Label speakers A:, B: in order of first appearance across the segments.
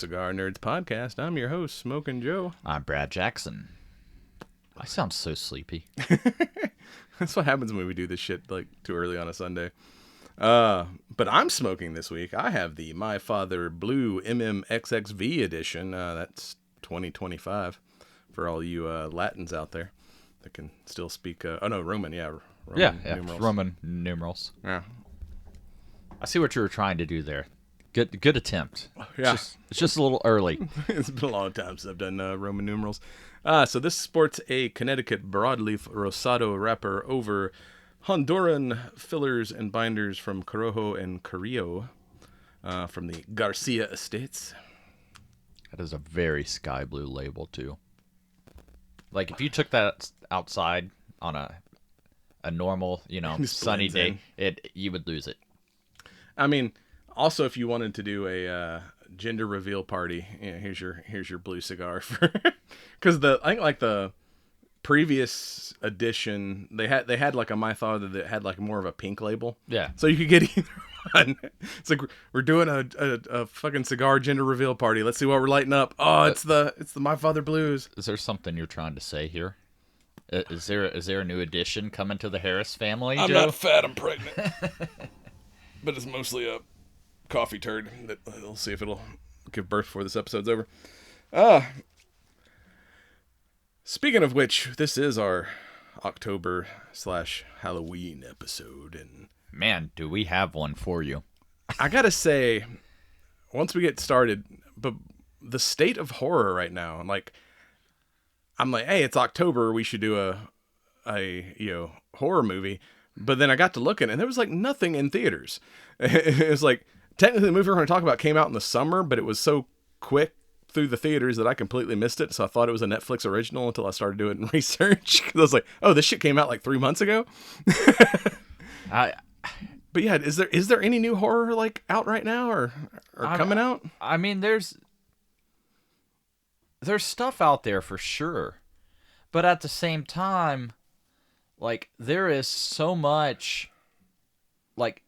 A: Cigar Nerds podcast. I'm your host, Smoking Joe.
B: I'm Brad Jackson. I sound so sleepy.
A: That's what happens when we do this shit like too early on a Sunday. But I'm smoking this week. I have the My Father Blue MMXXV edition. That's 2025 for all you Latins out there that can still speak. Roman. Yeah, Roman numerals.
B: Roman numerals.
A: Yeah.
B: I see what you were trying to do there. Good attempt.
A: Yeah.
B: It's just a little early.
A: It's been a long time since I've done Roman numerals. So this sports a Connecticut broadleaf rosado wrapper over Honduran fillers and binders from Corojo and Carrillo from the Garcia Estates.
B: That is a very sky blue label too. Like if you took that outside on a normal, sunny day, you would lose it.
A: I mean, also if you wanted to do a gender reveal party, here's your blue cigar for because I think like the previous edition they had like a My Father that had like more of a pink label.
B: Yeah.
A: So you could get either one. It's like we're doing a fucking cigar gender reveal party. Let's see what we're lighting up. Oh, it's the My Father Blues.
B: Is there something you're trying to say here? Is there a new addition coming to the Harris family,
A: I'm
B: Joe?
A: not fat, I'm pregnant. But it's mostly a coffee turd that we'll see if it'll give birth before this episode's over. Speaking of which, this is our October/Halloween episode, and
B: Man, do we have one for you.
A: I gotta say, once we get started, but the state of horror right now, I'm like, hey, it's October, we should do a horror movie. But then I got to looking, and there was like nothing in theaters. It was like, technically the movie we're going to talk about came out in the summer, but it was so quick through the theaters that I completely missed it. So I thought it was a Netflix original until I started doing research. Because I was like, oh, this shit came out like 3 months ago. But yeah, is there any new horror like out right now or coming out?
B: I mean, there's stuff out there for sure. But at the same time, like, there is so much, like,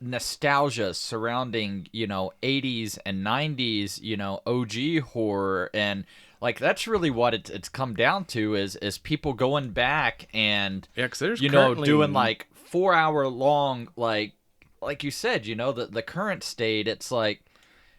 B: nostalgia surrounding, 80s and 90s, OG horror. And, like, that's really what it's come down to is people going back and,
A: Yeah, because there's
B: doing, like, 4-hour long, like you said, the current state, it's like...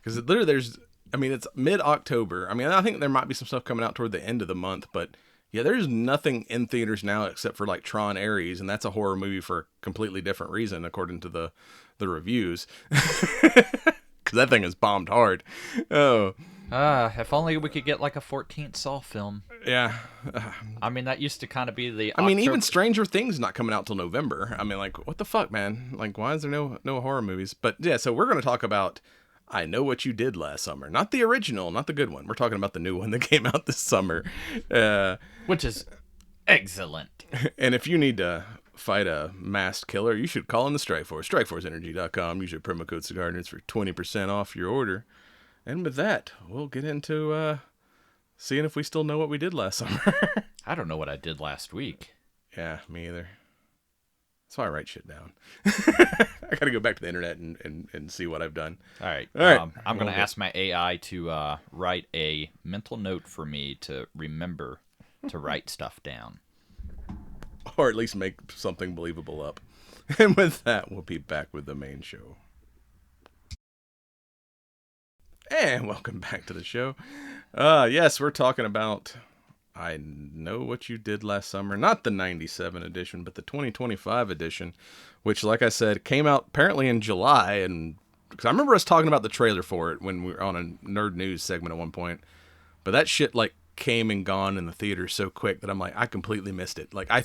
A: Because literally it's mid-October. I mean, I think there might be some stuff coming out toward the end of the month, but... Yeah, there's nothing in theaters now except for like Tron Ares, and that's a horror movie for a completely different reason, according to the reviews. Because that thing is bombed hard. Oh,
B: if only we could get like a 14th Saw film.
A: Yeah.
B: I mean, that used to kind of be the.
A: I mean, even Stranger Things not coming out till November. I mean, like, what the fuck, man? Like, why is there no horror movies? But yeah, so we're going to talk about I Know What You Did Last Summer. Not the original, not the good one. We're talking about the new one that came out this summer.
B: Which is excellent.
A: And if you need to fight a masked killer, you should call in the Strike Force. StrikeForceEnergy.com. Use your promo code CigarNerds for 20% off your order. And with that, we'll get into seeing if we still know what we did last summer.
B: I don't know what I did last week.
A: Yeah, me either. That's why I write shit down. I got to go back to the internet and see what I've done.
B: All right.
A: I'm
B: going to ask my AI to write a mental note for me to remember to write stuff down.
A: Or at least make something believable up. And with that, we'll be back with the main show. And welcome back to the show. Yes, we're talking about I Know What You Did Last Summer. Not the 97 edition, but the 2025 edition, which, like I said, came out apparently in July. And because I remember us talking about the trailer for it when we were on a Nerd News segment at one point. But that shit, like, came and gone in the theater so quick that I'm like, I completely missed it. Like, I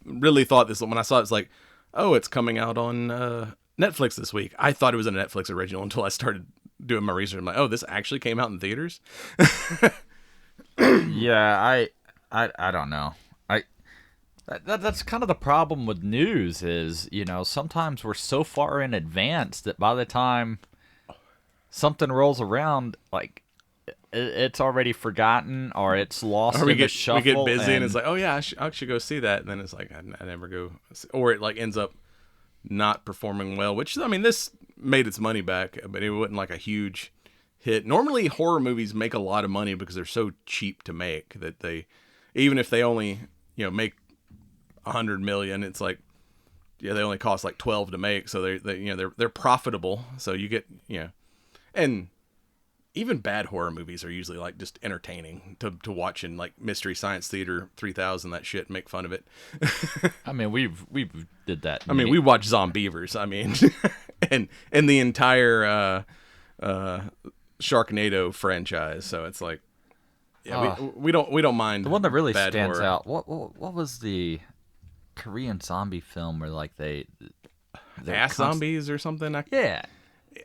A: really thought this, when I saw it, it's like, oh, it's coming out on Netflix this week. I thought it was a Netflix original until I started doing my research. I'm like, oh, this actually came out in theaters?
B: Yeah, I don't know. That's kind of the problem with news is, sometimes we're so far in advance that by the time something rolls around, like, it's already forgotten or it's lost in the shuffle.
A: We get busy and it's like, oh yeah, I should go see that. And then it's like, I never go. Or it like ends up not performing well, which, I mean, this made its money back, but it wasn't like a huge hit. Normally horror movies make a lot of money because they're so cheap to make that they, even if they only, make 100 million, it's like, yeah, they only cost like 12 to make. So they're profitable. So you get, and even bad horror movies are usually like just entertaining to watch in like Mystery Science Theater 3000, that shit, and make fun of it.
B: I mean, we've did that.
A: I mean, we watch Zombievers. I mean, and the entire Sharknado franchise. So it's like, yeah, we don't mind.
B: The one that really
A: bad
B: stands
A: horror.
B: out. What was the Korean zombie film where like they're
A: Ass zombies or something?
B: Yeah.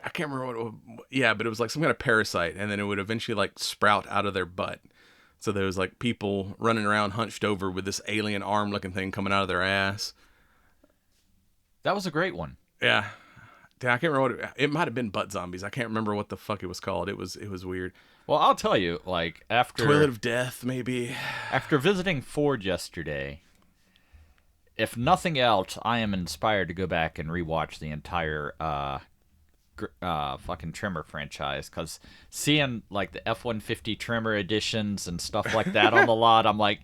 A: I can't remember what it was. Yeah, but it was like some kind of parasite, and then it would eventually like sprout out of their butt. So there was like people running around hunched over with this alien arm looking thing coming out of their ass.
B: That was a great one.
A: Yeah. I can't remember what it might have been butt zombies. I can't remember what the fuck it was called. It was weird.
B: Well, I'll tell you, like after
A: Toilet of Death, maybe.
B: After visiting Ford yesterday, if nothing else, I am inspired to go back and rewatch the entire fucking Trimmer franchise, because seeing like the F-150 Trimmer editions and stuff like that on the lot, I'm like,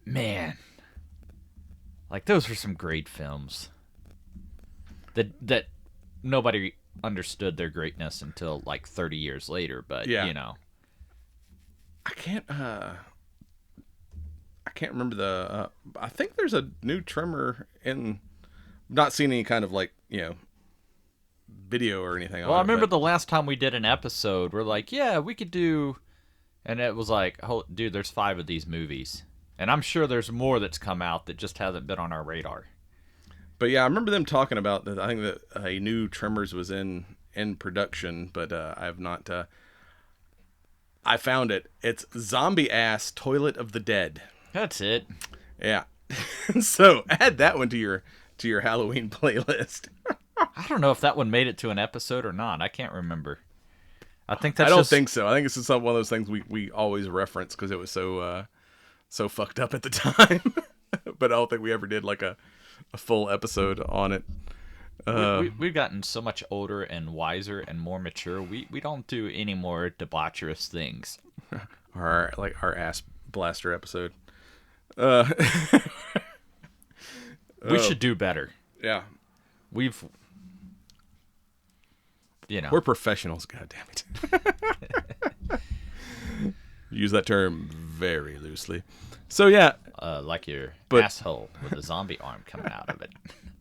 B: man, like those were some great films. That nobody understood their greatness until like 30 years later, but
A: yeah. I can't remember the. I think there's a new Trimmer in. Not seen any kind of like video or anything.
B: Well, I remember the last time we did an episode, we're like, yeah, we could do, and it was like, oh, dude, there's 5 of these movies, and I'm sure there's more that's come out that just hasn't been on our radar.
A: But yeah, I remember them talking about that. I think that a new Tremors was in production, but I have not. I found it. It's Zombie Ass Toilet of the Dead.
B: That's it.
A: Yeah. So add that one to your Halloween playlist.
B: I don't know if that one made it to an episode or not. I can't remember. I think that's.
A: I don't think so. I think it's just one of those things we always reference because it was so fucked up at the time. But I don't think we ever did like a full episode on it.
B: We've gotten so much older and wiser and more mature. We don't do any more debaucherous things.
A: Our ass blaster episode.
B: We should do better.
A: Yeah.
B: We're
A: professionals, goddammit. Use that term very loosely. So yeah.
B: Like your asshole with a zombie arm coming out of it.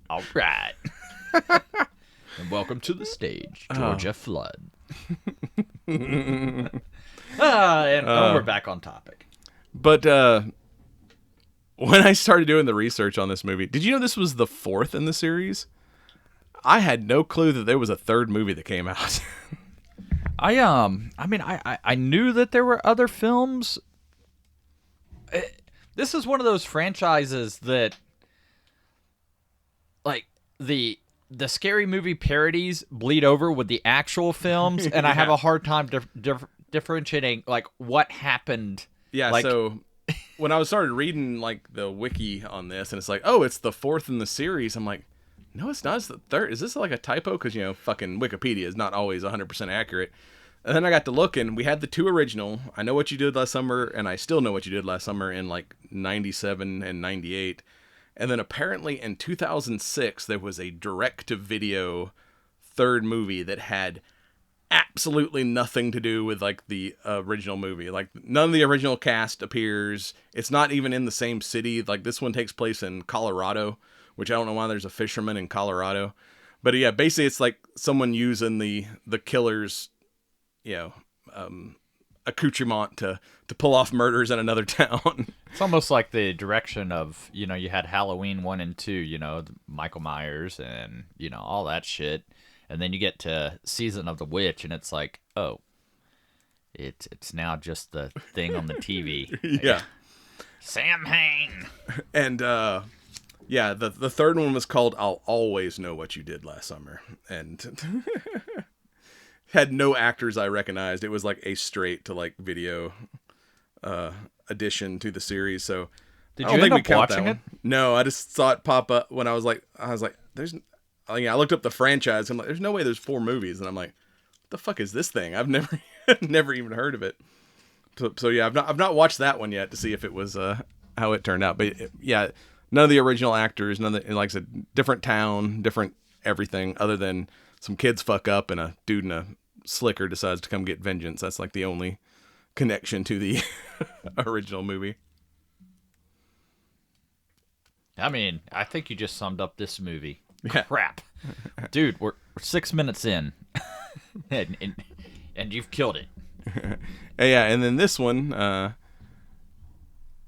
B: All right. And welcome to the stage, Georgia Flood. And we're back on topic.
A: But when I started doing the research on this movie, did you know this was the 4th in the series? I had no clue that there was a 3rd movie that came out.
B: I knew that there were other films. This is one of those franchises that, like, the scary movie parodies bleed over with the actual films, and I have a hard time differentiating like what happened.
A: Yeah,
B: like,
A: so when I started reading like the wiki on this, and it's like, oh, it's the 4th in the series. I'm like, no, it's not. It's the 3rd. Is this like a typo? Because fucking Wikipedia is not always 100% accurate. And then I got to looking. We had the 2 original. I Know What You Did Last Summer, and I Still Know What You Did Last Summer in like 97 and 98. And then apparently in 2006, there was a direct-to-video 3rd movie that had absolutely nothing to do with like the original movie. Like none of the original cast appears. It's not even in the same city. Like this one takes place in Colorado, which I don't know why there's a fisherman in Colorado. But yeah, basically it's like someone using the killer's, accoutrement to pull off murders in another town.
B: It's almost like the direction of, you had Halloween 1 and 2, Michael Myers and, all that shit. And then you get to Season of the Witch and it's like, oh, it's now just the thing on the TV.
A: Yeah.
B: Sam Hain.
A: And, the 3rd one was called I'll Always Know What You Did Last Summer. And had no actors I recognized. It was like a straight to like video addition to the series. So
B: did you end up watching it?
A: No, I just saw it pop up when I was like, there's, I looked up the franchise. I'm like, there's no way there's 4 movies. And I'm like, what the fuck is this thing? I've Never even heard of it. So yeah, I've not watched that one yet to see if it was how it turned out. But yeah, none of the original actors, none of the, like I said, different town, different everything, other than some kids fuck up and a dude in a slicker decides to come get vengeance. That's like the only connection to the original movie.
B: I mean, I think you just summed up this movie.
A: Yeah.
B: Crap. Dude, we're 6 minutes in. and you've killed it.
A: Yeah, and then this one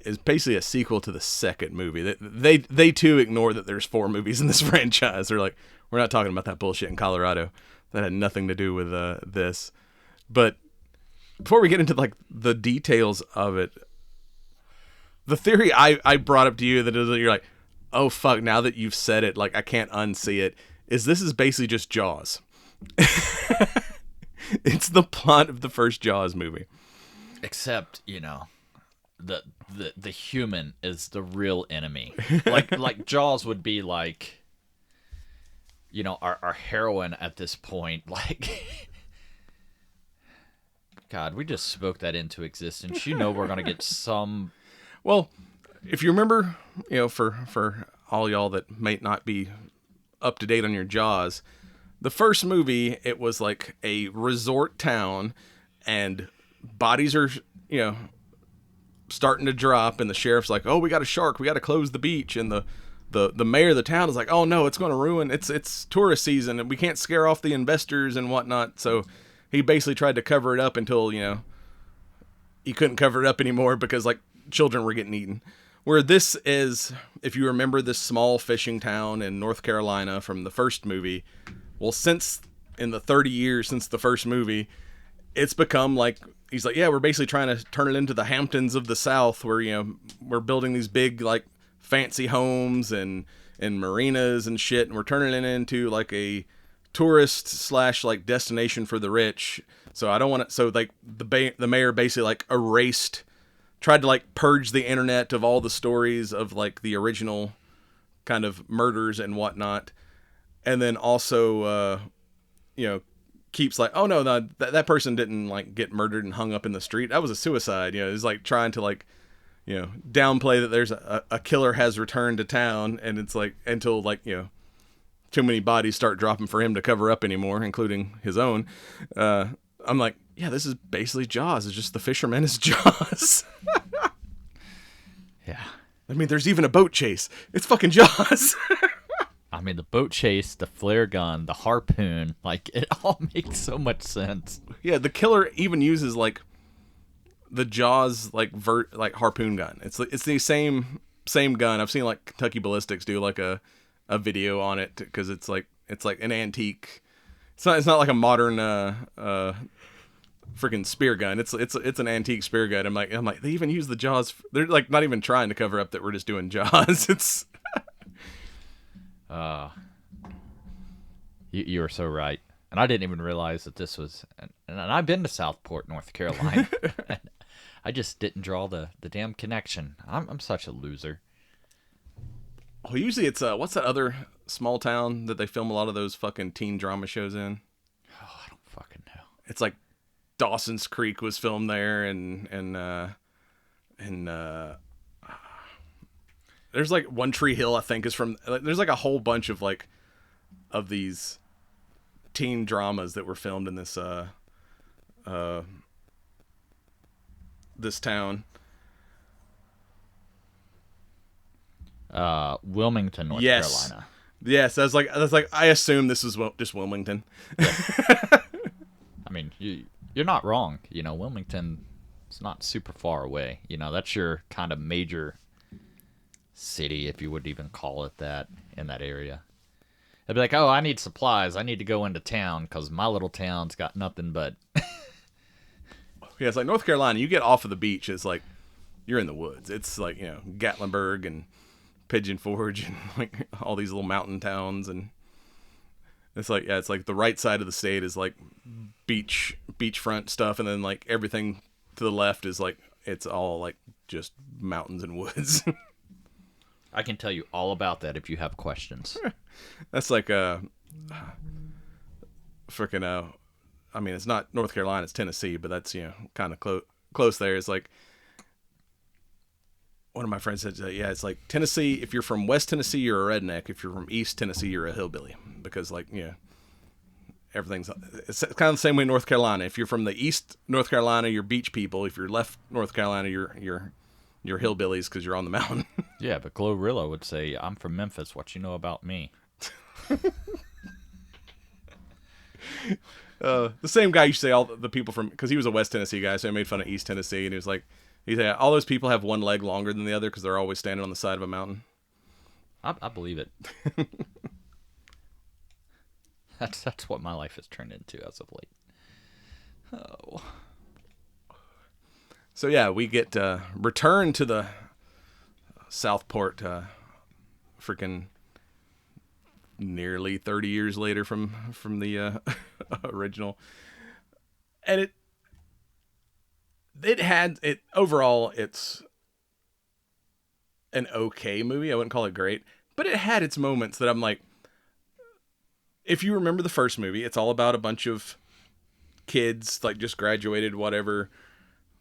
A: is basically a sequel to the second movie. They too ignore that there's 4 movies in this franchise. They're like, we're not talking about that bullshit in Colorado. That had nothing to do with this. But before we get into like the details of it, the theory I brought up to you that you're like, oh fuck, now that you've said it, like I can't unsee it, this is basically just Jaws. It's the plot of the first Jaws movie.
B: Except, the human is the real enemy. Like Jaws would be like, our heroine at this point. Like, God, we just spoke that into existence. We're gonna get some.
A: Well, if you remember, for all y'all that might not be up to date on your Jaws, the first movie, it was like a resort town, and bodies are, starting to drop, and the sheriff's like, oh, we got a shark, we got to close the beach, and the mayor of the town is like, oh no, it's going to ruin, it's tourist season, and we can't scare off the investors and whatnot, so he basically tried to cover it up until, he couldn't cover it up anymore because, like, children were getting eaten. Where this is, if you remember this small fishing town in North Carolina from the first movie, well, since in the 30 years since the first movie, it's become like, he's like, yeah, we're basically trying to turn it into the Hamptons of the South, where, we're building these big, like, fancy homes and marinas and shit, and we're turning it into like a tourist / like destination for the rich. So I don't want to, so like the mayor basically like tried to like purge the internet of all the stories of like the original kind of murders and whatnot. And then also, keeps like, oh no, that person didn't like get murdered and hung up in the street. That was a suicide. It's like trying to like, downplay that there's a killer has returned to town. And it's like, until like, too many bodies start dropping for him to cover up anymore, including his own. I'm like, yeah, this is basically Jaws. It's just the fisherman is Jaws.
B: Yeah.
A: I mean, there's even a boat chase. It's fucking Jaws.
B: I mean, the boat chase, the flare gun, the harpoon, like, it all makes so much sense.
A: Yeah, the killer even uses, like, the Jaws, like, harpoon gun. It's the same gun. I've seen, like, Kentucky Ballistics do, like, a video on it, because it's like an antique. It's not like a modern, freaking spear gun. It's an antique spear gun. I'm like, they even use the Jaws. They're, like, not even trying to cover up that we're just doing Jaws. It's...
B: You are so right, and I didn't even realize that this was. And I've been to Southport, North Carolina. And I just didn't draw the damn connection. I'm such a loser.
A: Well, usually it's what's that other small town that they film a lot of those fucking teen drama shows in?
B: Oh, I don't fucking know.
A: It's like Dawson's Creek was filmed there, and there's like One Tree Hill, I think, is from. There's like a whole bunch of like of these teen dramas that were filmed in this this town.
B: Wilmington, North Carolina.
A: Yes, I was like, I assume this is just Wilmington.
B: I mean, you're not wrong. Wilmington, it's not super far away. That's your kind of major city, if you would even call it that, in that area. They'd be like, oh, I need supplies. I need to go into town because my little town's got nothing but...
A: Yeah, it's like North Carolina. You get off of the beach, it's like you're in the woods. It's like, Gatlinburg and Pigeon Forge and like all these little mountain towns. And it's like, yeah, it's like the right side of the state is like beachfront stuff. And then like everything to the left is like, it's all like just mountains and woods.
B: I can tell you all about that if you have questions.
A: That's like a freaking I mean, it's not North Carolina, it's Tennessee, but that's, kind of close there. It's like, one of my friends said, yeah, it's like Tennessee. If you're from West Tennessee, you're a redneck. If you're from East Tennessee, you're a hillbilly. Because, like, it's kind of the same way in North Carolina. If you're from the East North Carolina, you're beach people. If you're left North Carolina, you're hillbillies because you're on the mountain.
B: Yeah, but Glorilla would say, I'm from Memphis. What you know about me?
A: The same guy used to say all the people from, because he was a West Tennessee guy, so he made fun of East Tennessee, and he was like, he said all those people have one leg longer than the other because they're always standing on the side of a mountain.
B: I believe it. That's what my life has turned into as of late. Oh.
A: So yeah, we get returned to the Southport, freaking nearly 30 years later from the original, and overall it's an okay movie. I wouldn't call it great, but it had its moments that I'm like, if you remember the first movie, it's all about a bunch of kids, like, just graduated, whatever,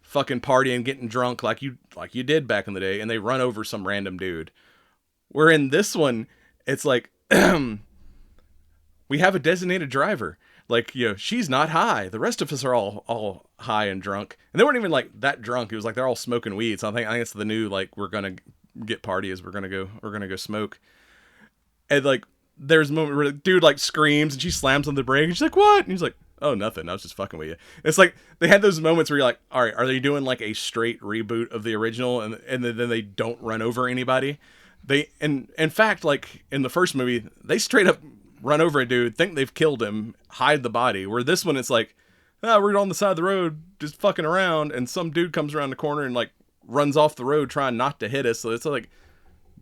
A: fucking partying, getting drunk like you did back in the day, and they run over some random dude. Where in this one, it's like, we have a designated driver. Like, she's not high. The rest of us are all high and drunk. And they weren't even, like, that drunk. It was like they're all smoking weed. So I think it's the new, like, we're gonna get party is we're gonna go smoke. And, like, there's a moment where the dude, like, screams and she slams on the brake and she's like, what? And he's like, oh, nothing. I was just fucking with you. It's like they had those moments where you're like, all right, are they doing like a straight reboot of the original, and then they don't run over anybody? In fact, like in the first movie, they straight up run over a dude, think they've killed him, hide the body. Where this one, it's like, we're on the side of the road just fucking around, and some dude comes around the corner and like runs off the road trying not to hit us. So it's like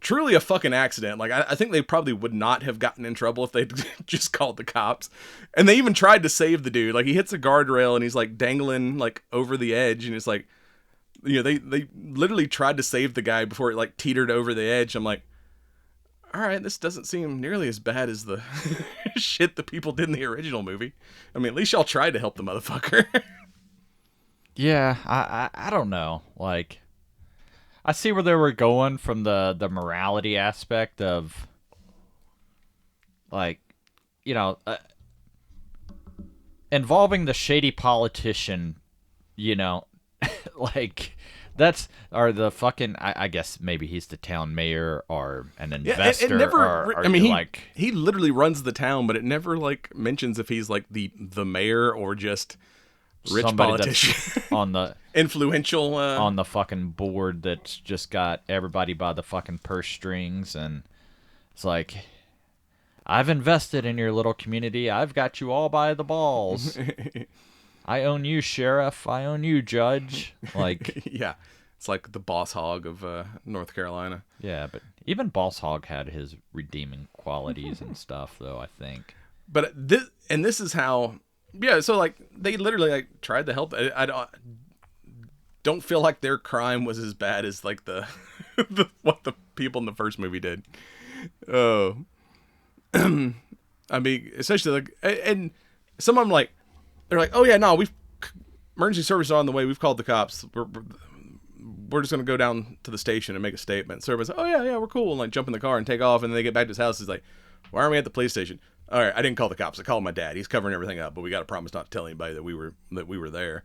A: truly a fucking accident. Like, I think they probably would not have gotten in trouble if they'd just called the cops. And they even tried to save the dude. Like, he hits a guardrail and he's like dangling like over the edge, and it's like, they literally tried to save the guy before it like teetered over the edge. I'm like, all right, this doesn't seem nearly as bad as the shit the people did in the original movie. I mean, at least y'all tried to help the motherfucker.
B: Yeah, I don't know. Like, I see where they were going from the morality aspect of, like, involving the shady politician, like, or the fucking, I guess maybe he's the town mayor or an investor.
A: It never,
B: or
A: I mean,
B: like,
A: he literally runs the town, but it never like mentions if he's like the mayor or just rich politician
B: on the
A: influential
B: on the fucking board that's just got everybody by the fucking purse strings, and it's like, I've invested in your little community. I've got you all by the balls. I own you, sheriff. I own you, judge. Like,
A: yeah, it's like the boss hog of North Carolina.
B: Yeah, but even Boss Hog had his redeeming qualities and stuff, though, I think.
A: But this is how. Yeah, so like they literally like tried to help. I don't feel like their crime was as bad as like the what the people in the first movie did. Oh, I mean, essentially, like, and some of them like they're like, oh yeah, no, we've emergency services on the way. We've called the cops. We're just gonna go down to the station and make a statement. So everybody's like, oh yeah, we're cool, and like jump in the car and take off. And then they get back to his house. He's like, why aren't we at the police station? All right, I didn't call the cops. I called my dad. He's covering everything up, but we got to promise not to tell anybody that we were there.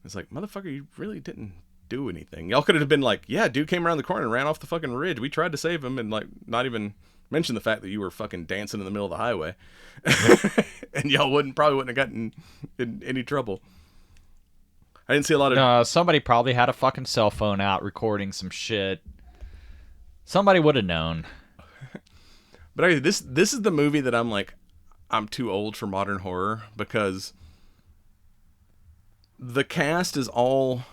A: It's like, motherfucker, you really didn't do anything. Y'all could have been like, yeah, dude came around the corner and ran off the fucking ridge. We tried to save him, and like not even mention the fact that you were fucking dancing in the middle of the highway, and y'all probably wouldn't have gotten in any trouble. I didn't see a lot of.
B: Somebody probably had a fucking cell phone out recording some shit. Somebody would have known.
A: But anyway, this is the movie that I'm like, I'm too old for modern horror, because the cast is all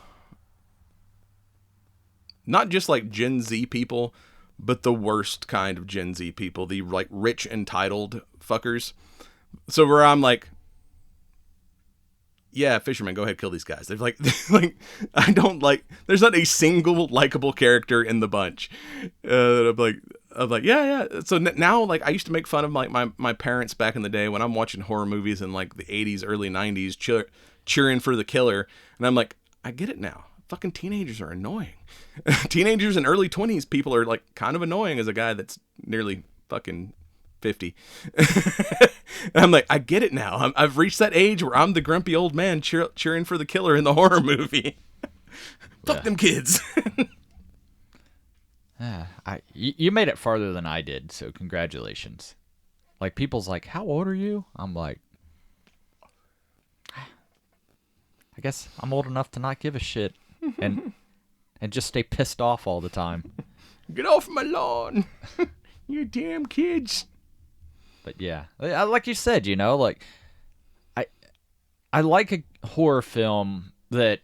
A: not just like Gen Z people, but the worst kind of Gen Z people, the like rich entitled fuckers. So where I'm like, yeah, fisherman, go ahead, kill these guys. They're like, I don't like. There's not a single likable character in the bunch. I'm like, of like, yeah. So now, like, I used to make fun of like my parents back in the day when I'm watching horror movies in like the 80s, early 90s, cheering for the killer. And I'm like, I get it now. Fucking teenagers are annoying. Teenagers and early 20s people are like kind of annoying as a guy that's nearly fucking 50. And I'm like, I get it now. I've reached that age where I'm the grumpy old man cheering for the killer in the horror movie. Fuck them kids.
B: You made it farther than I did, so congratulations. Like, people's like, how old are you? I'm like, I guess I'm old enough to not give a shit and just stay pissed off all the time.
A: Get off my lawn. You damn kids.
B: But yeah, like you said, like I like a horror film that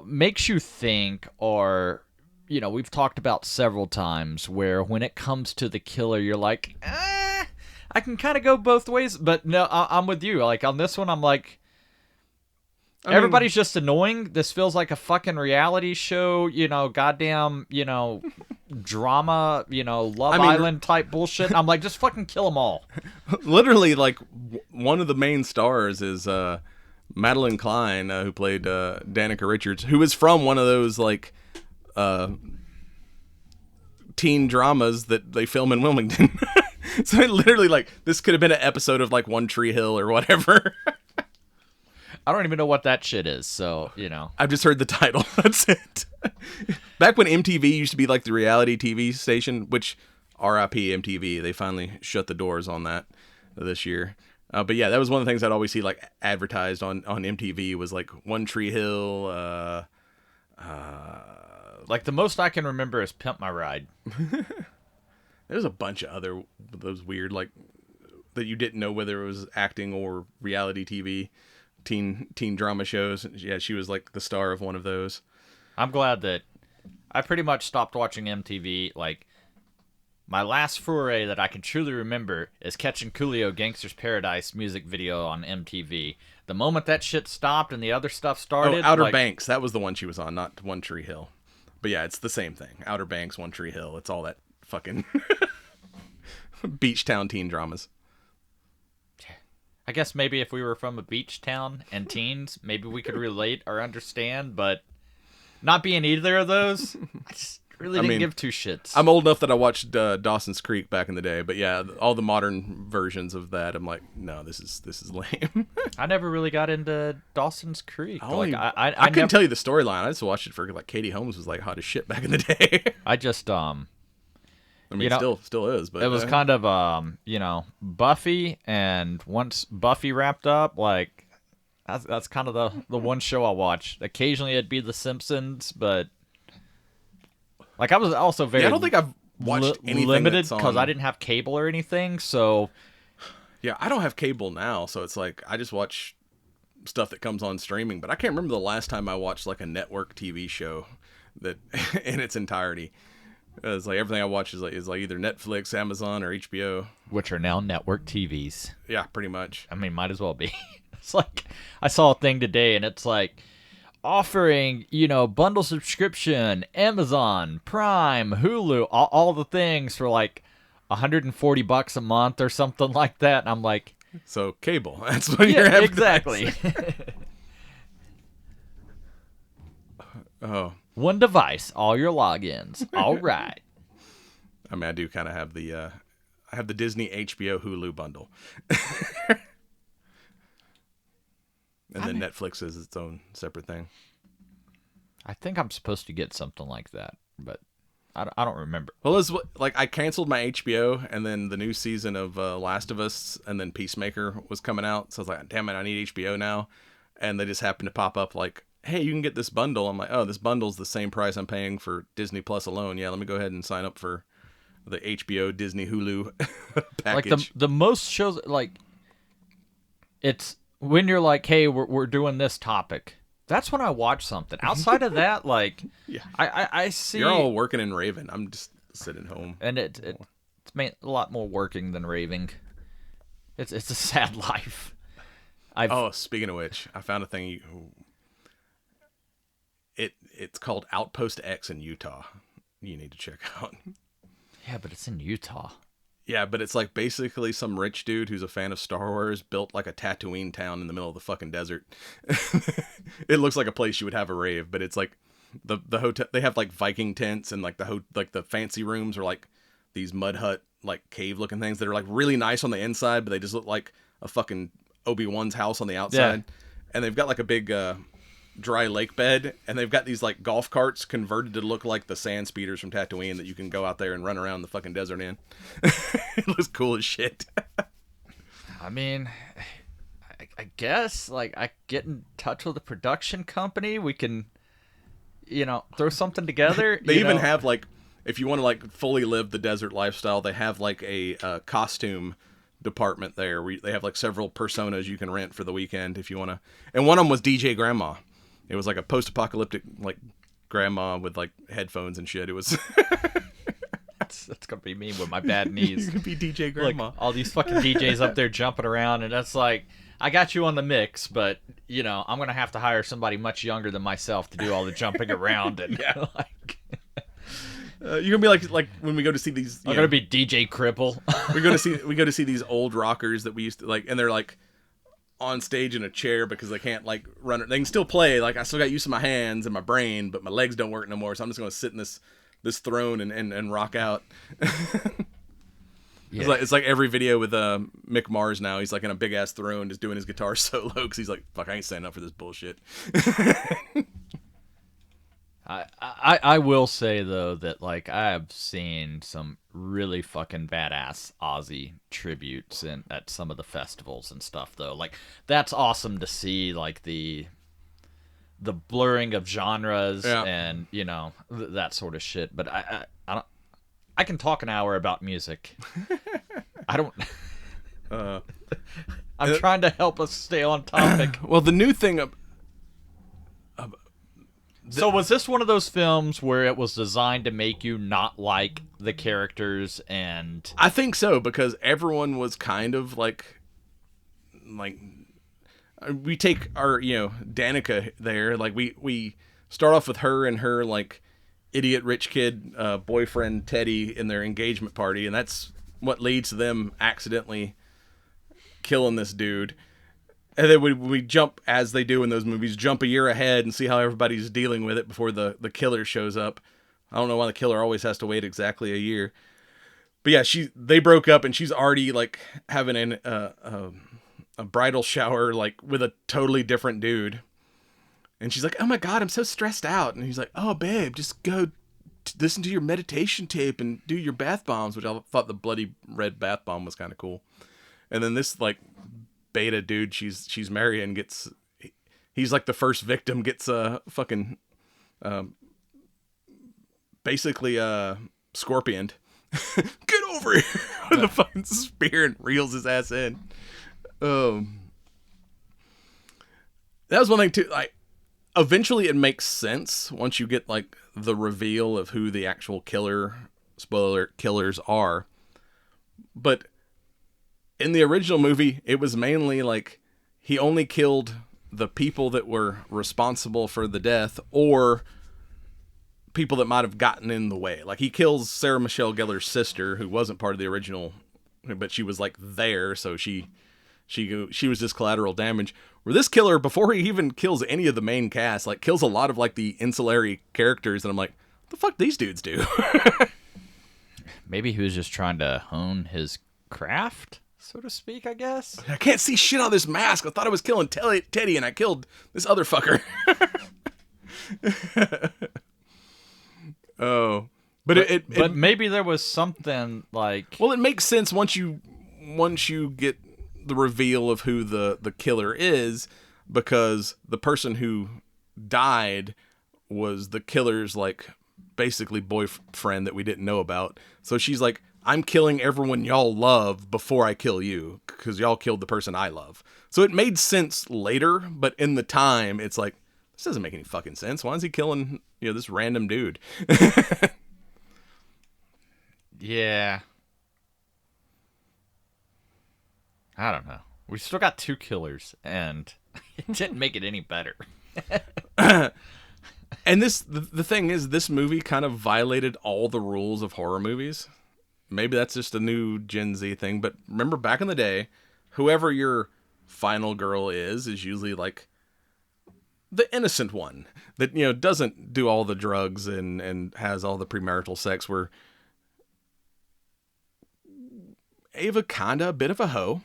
B: makes you think, or we've talked about several times where when it comes to the killer, you're like, I can kind of go both ways. But no, I'm with you. Like, on this one, I'm like, everybody's just annoying. This feels like a fucking reality show, goddamn, drama, Love Island type bullshit. I'm like, just fucking kill them all.
A: Literally, like, one of the main stars is Madeline Klein, who played Danica Richards, who is from one of those, like, teen dramas that they film in Wilmington. So literally, like, this could have been an episode of, like, One Tree Hill or whatever.
B: I don't even know what that shit is, so,
A: I've just heard the title. That's it. Back when MTV used to be, like, the reality TV station, which, RIP MTV, they finally shut the doors on that this year. But yeah, that was one of the things I'd always see, like, advertised on MTV was, like, One Tree Hill,
B: like, the most I can remember is Pimp My Ride.
A: There's a bunch of other those weird, like, that you didn't know whether it was acting or reality TV, teen drama shows. Yeah, she was, like, the star of one of those.
B: I'm glad that I pretty much stopped watching MTV. Like, my last foray that I can truly remember is catching Coolio Gangster's Paradise music video on MTV. The moment that shit stopped and the other stuff started...
A: Oh, Outer Banks. That was the one she was on, not One Tree Hill. But yeah, it's the same thing. Outer Banks, One Tree Hill. It's all that fucking beach town teen dramas.
B: I guess maybe if we were from a beach town and teens, maybe we could relate or understand, but not being either of those, I just really didn't give two shits.
A: I'm old enough that I watched Dawson's Creek back in the day, but yeah, all the modern versions of that, I'm like, no, this is lame.
B: I never really got into Dawson's Creek.
A: I couldn't tell you the storyline. I just watched it for, like, Katie Holmes was, like, hot as shit back in the day.
B: I just
A: I mean, still is, but
B: it was kind of Buffy, and once Buffy wrapped up, like, that's kind of the one show I watched. Occasionally it'd be The Simpsons, but like, I was also very
A: I don't think I've watched anything
B: limited because I didn't have cable or anything. So
A: yeah, I don't have cable now, so it's like I just watch stuff that comes on streaming. But I can't remember the last time I watched, like, a network TV show that in its entirety. It's like everything I watch is like either Netflix, Amazon, or HBO,
B: which are now network TVs.
A: Yeah, pretty much.
B: I mean, might as well be. It's like, I saw a thing today, and it's like offering, bundle subscription, Amazon, Prime, Hulu, all the things for like $140 a month or something like that. And I'm like,
A: so cable. That's what you're having.
B: Exactly.
A: Oh.
B: One device, all your logins. All right.
A: I mean, I do kind of have I have the Disney HBO Hulu bundle. And then Netflix is its own separate thing.
B: I think I'm supposed to get something like that, but I don't remember.
A: Well, it's like I canceled my HBO, and then the new season of Last of Us and then Peacemaker was coming out. So I was like, damn it, I need HBO now. And they just happened to pop up like, hey, you can get this bundle. I'm like, oh, this bundle's the same price I'm paying for Disney Plus alone. Yeah, let me go ahead and sign up for the HBO Disney Hulu package.
B: Like the most shows, like, it's when you're like, hey, we're doing this topic. That's when I watch something. Outside of that, like, yeah. I see.
A: You're all working and raving. I'm just sitting home.
B: And it's made a lot more working than raving. It's a sad life.
A: Speaking of which, I found a thing. It's called Outpost X in Utah. you need to check out.
B: Yeah, but it's in Utah.
A: Yeah, but it's like basically some rich dude who's a fan of Star Wars built like a Tatooine town in the middle of the fucking desert. It looks like a place you would have a rave, but it's like the hotel. They have like Viking tents and like the fancy rooms are like these mud hut like cave looking things that are like really nice on the inside, but they just look like a fucking Obi-Wan's house on the outside. Yeah. And they've got like a big dry lake bed, and they've got these like golf carts converted to look like the sand speeders from Tatooine that you can go out there and run around the fucking desert in. It looks cool as shit.
B: I mean, I guess like I get in touch with the production company. We can, throw something together.
A: They even have like, if you want to like fully live the desert lifestyle, they have like a costume department there. They have like several personas you can rent for the weekend if you want to. And one of them was DJ Grandma. It was like a post-apocalyptic like grandma with like headphones and shit. It was.
B: That's gonna be me with my bad knees.
A: You could be DJ Grandma.
B: Like, all these fucking DJs up there jumping around, and that's like, I got you on the mix, but I'm gonna have to hire somebody much younger than myself to do all the jumping around and like.
A: You're gonna be like when we go to see these.
B: I'm gonna be DJ Cripple.
A: we go to see these old rockers that we used to like, and they're like on stage in a chair because they can't like run. They can still play. Like I still got use of my hands and my brain, but my legs don't work no more. So I'm just gonna sit in this throne and rock out. Yeah. It's like every video with Mick Mars now. He's like in a big ass throne just doing his guitar solo because he's like, fuck, I ain't standing up for this bullshit.
B: I will say though that like I have seen some really fucking badass Ozzy tributes at some of the festivals and stuff though. Like that's awesome to see, like the blurring of genres and that sort of shit. But I don't. I can talk an hour about music. I don't. I'm trying to help us stay on topic.
A: Well, the new thing.
B: So was this one of those films where it was designed to make you not like the characters? And
A: I think so, because everyone was kind of like we take our Danica there, like we start off with her and her like idiot rich kid boyfriend Teddy in their engagement party, and that's what leads to them accidentally killing this dude. And then we jump, as they do in those movies, jump a year ahead and see how everybody's dealing with it before the killer shows up. I don't know why the killer always has to wait exactly a year. But yeah, they broke up and she's already like having a bridal shower like with a totally different dude. And she's like, oh my God, I'm so stressed out. And he's like, oh babe, just go listen to your meditation tape and do your bath bombs, which I thought the bloody red bath bomb was kind of cool. And then this like beta dude she's marrying he's like the first victim, gets fucking basically scorpioned. Get over here with the fucking spear and reels his ass in. That was one thing too. Like eventually it makes sense once you get like the reveal of who the actual killers are. But in the original movie, it was mainly like he only killed the people that were responsible for the death or people that might have gotten in the way. Like he kills Sarah Michelle Gellar's sister, who wasn't part of the original, but she was like there, so she was just collateral damage. Where this killer, before he even kills any of the main cast, like kills a lot of like the ancillary characters, and I'm like, what the fuck these dudes do?
B: Maybe he was just trying to hone his craft, so to speak, I guess.
A: I can't see shit on this mask. I thought I was killing Teddy, and I killed this other fucker. Oh, but
B: maybe there was something like.
A: Well, it makes sense once you get the reveal of who the killer is, because the person who died was the killer's like basically boyfriend that we didn't know about. So she's like, I'm killing everyone y'all love before I kill you, because y'all killed the person I love. So it made sense later, but in the time, it's like, this doesn't make any fucking sense. Why is he killing, this random dude?
B: Yeah. I don't know. We still got two killers, and it didn't make it any better.
A: And And the thing is, this movie kind of violated all the rules of horror movies. Maybe that's just a new Gen Z thing, but remember back in the day, whoever your final girl is usually like the innocent one that, you know, doesn't do all the drugs and has all the premarital sex, where Ava kinda a bit of a hoe,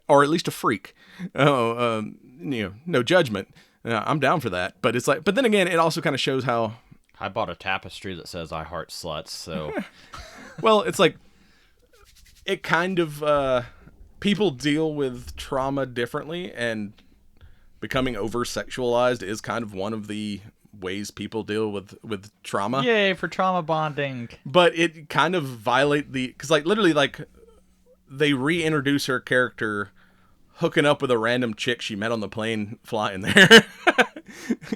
A: or at least a freak. You know, no judgment. I'm down for that, but it's like, but then again, it also kind of shows how.
B: I bought a tapestry that says "I heart sluts," so.
A: Well, it's like it kind of people deal with trauma differently, and becoming over sexualized is kind of one of the ways people deal with trauma.
B: Yay for trauma bonding!
A: But it kind of violate because like literally like they reintroduce her character hooking up with a random chick she met on the plane flying there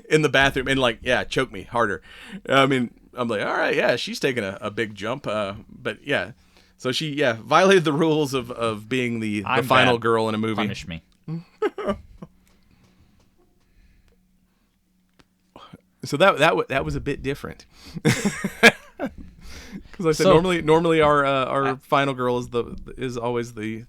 A: in the bathroom, and like, yeah, choke me harder. I mean, I'm like, all right, yeah, she's taking a big jump, but yeah, so she violated the rules of being the final girl in a movie.
B: Punish me.
A: So that was a bit different. Because I said normally our final girl is always the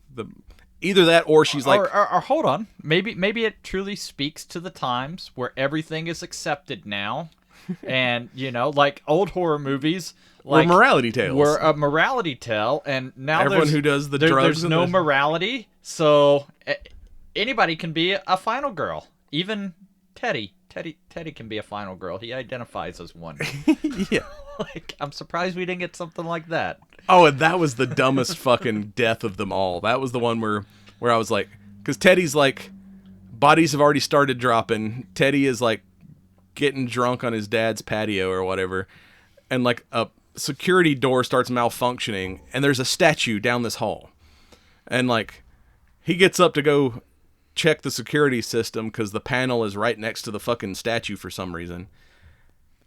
A: either that or she's like,
B: or hold on, maybe it truly speaks to the times where everything is accepted now, and you know, like old horror movies, like
A: were morality tales,
B: were a morality tale, and now
A: everyone who does the drugs,
B: there's no morality, so anybody can be a final girl, even Teddy. Teddy can be a final girl. He identifies as one.
A: Yeah.
B: Like, I'm surprised we didn't get something like that.
A: Oh, and that was the dumbest fucking death of them all. That was the one where I was like, because Teddy's like, bodies have already started dropping. Teddy is like getting drunk on his dad's patio or whatever, and like a security door starts malfunctioning, and there's a statue down this hall, and like he gets up to go check the security system because the panel is right next to the fucking statue for some reason,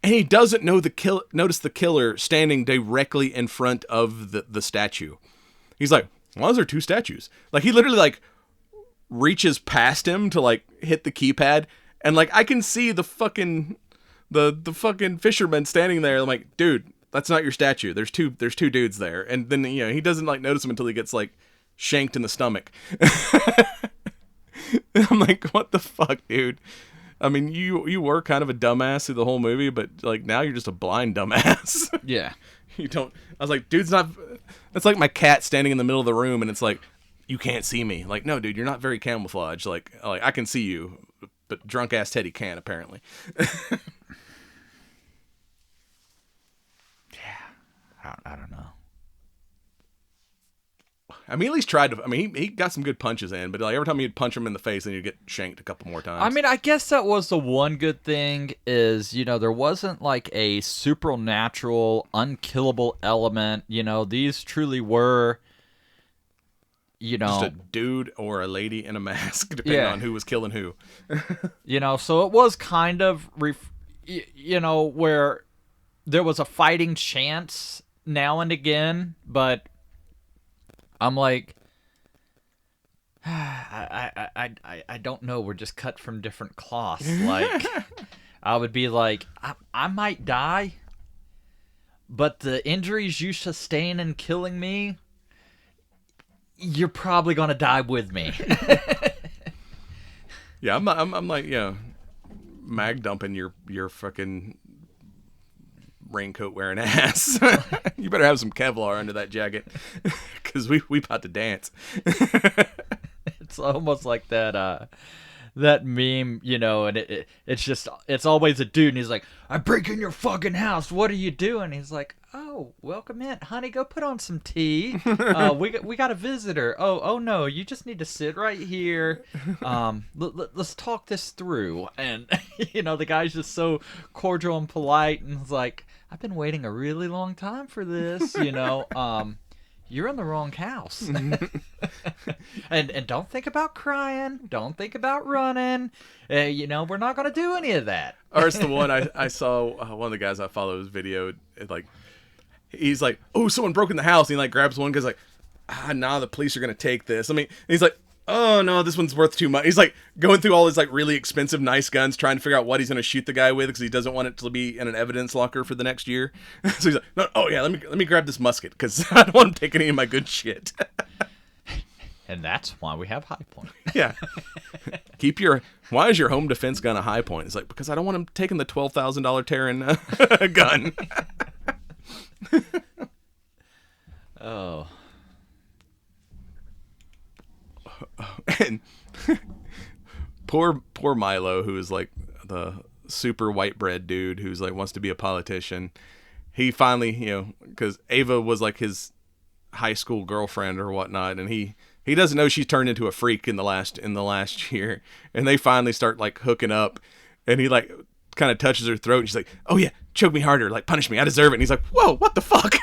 A: and he doesn't notice the killer standing directly in front of the statue. He's like, why is there two statues? Like, he literally like reaches past him to like hit the keypad, and like I can see the fucking the fucking fisherman standing there. I'm like, dude, that's not your statue. There's two dudes there. And then, you know, he doesn't like notice him until he gets like shanked in the stomach. I'm like, what the fuck, dude? I mean, you were kind of a dumbass through the whole movie, but like now you're just a blind dumbass.
B: Yeah.
A: You don't. I was like, dude's not. It's like my cat standing in the middle of the room, and it's like, you can't see me. Like, no, dude, you're not very camouflaged. Like I can see you, but drunk ass Teddy can't apparently.
B: Yeah. I don't know.
A: I mean, at least tried to. I mean, he got some good punches in, but like every time he'd punch him in the face, then he'd get shanked a couple more times.
B: I mean, I guess that was the one good thing is, you know, there wasn't like a supernatural, unkillable element. You know, these truly were, you know,
A: just a dude or a lady in a mask, depending on who was killing who.
B: You know, so it was kind of, you know, where there was a fighting chance now and again, but I'm like, I don't know. We're just cut from different cloths. Like, I would be like, I might die, but the injuries you sustain in killing me, you're probably gonna die with me.
A: Yeah, I'm like, yeah, mag dumping your fucking raincoat wearing ass. You better have some Kevlar under that jacket, because we about to dance.
B: It's almost like that meme, you know, and it's always a dude, and he's like, I break in your fucking house, what are you doing? He's like, oh, welcome in, honey, go put on some tea. We got a visitor. Oh no, you just need to sit right here. Let's talk this through. And you know, the guy's just so cordial and polite, and he's like, I've been waiting a really long time for this, you know. You're in the wrong house. and don't think about crying. Don't think about running. You know, we're not going to do any of that.
A: Or it's the one I saw, one of the guys I follow his video, like, he's like, oh, someone broke in the house. And he like grabs one guy's like, nah, the police are going to take this. I mean, he's like, oh no, this one's worth too much. He's like going through all his like really expensive, nice guns, trying to figure out what he's going to shoot the guy with because he doesn't want it to be in an evidence locker for the next year. So he's like, no, oh yeah, let me grab this musket because I don't want him taking any of my good shit.
B: And that's why we have High Point.
A: Yeah. Why is your home defense gun a High Point? It's like, because I don't want him taking the $12,000 Terran gun.
B: Oh.
A: And poor Milo, who is like the super white bread dude who's like wants to be a politician. He finally, because Ava was like his high school girlfriend or whatnot, and he doesn't know she's turned into a freak in the last year. And they finally start like hooking up, and he like kind of touches her throat, and she's like, "Oh yeah, choke me harder, like punish me, I deserve it." And he's like, "Whoa, what the fuck?"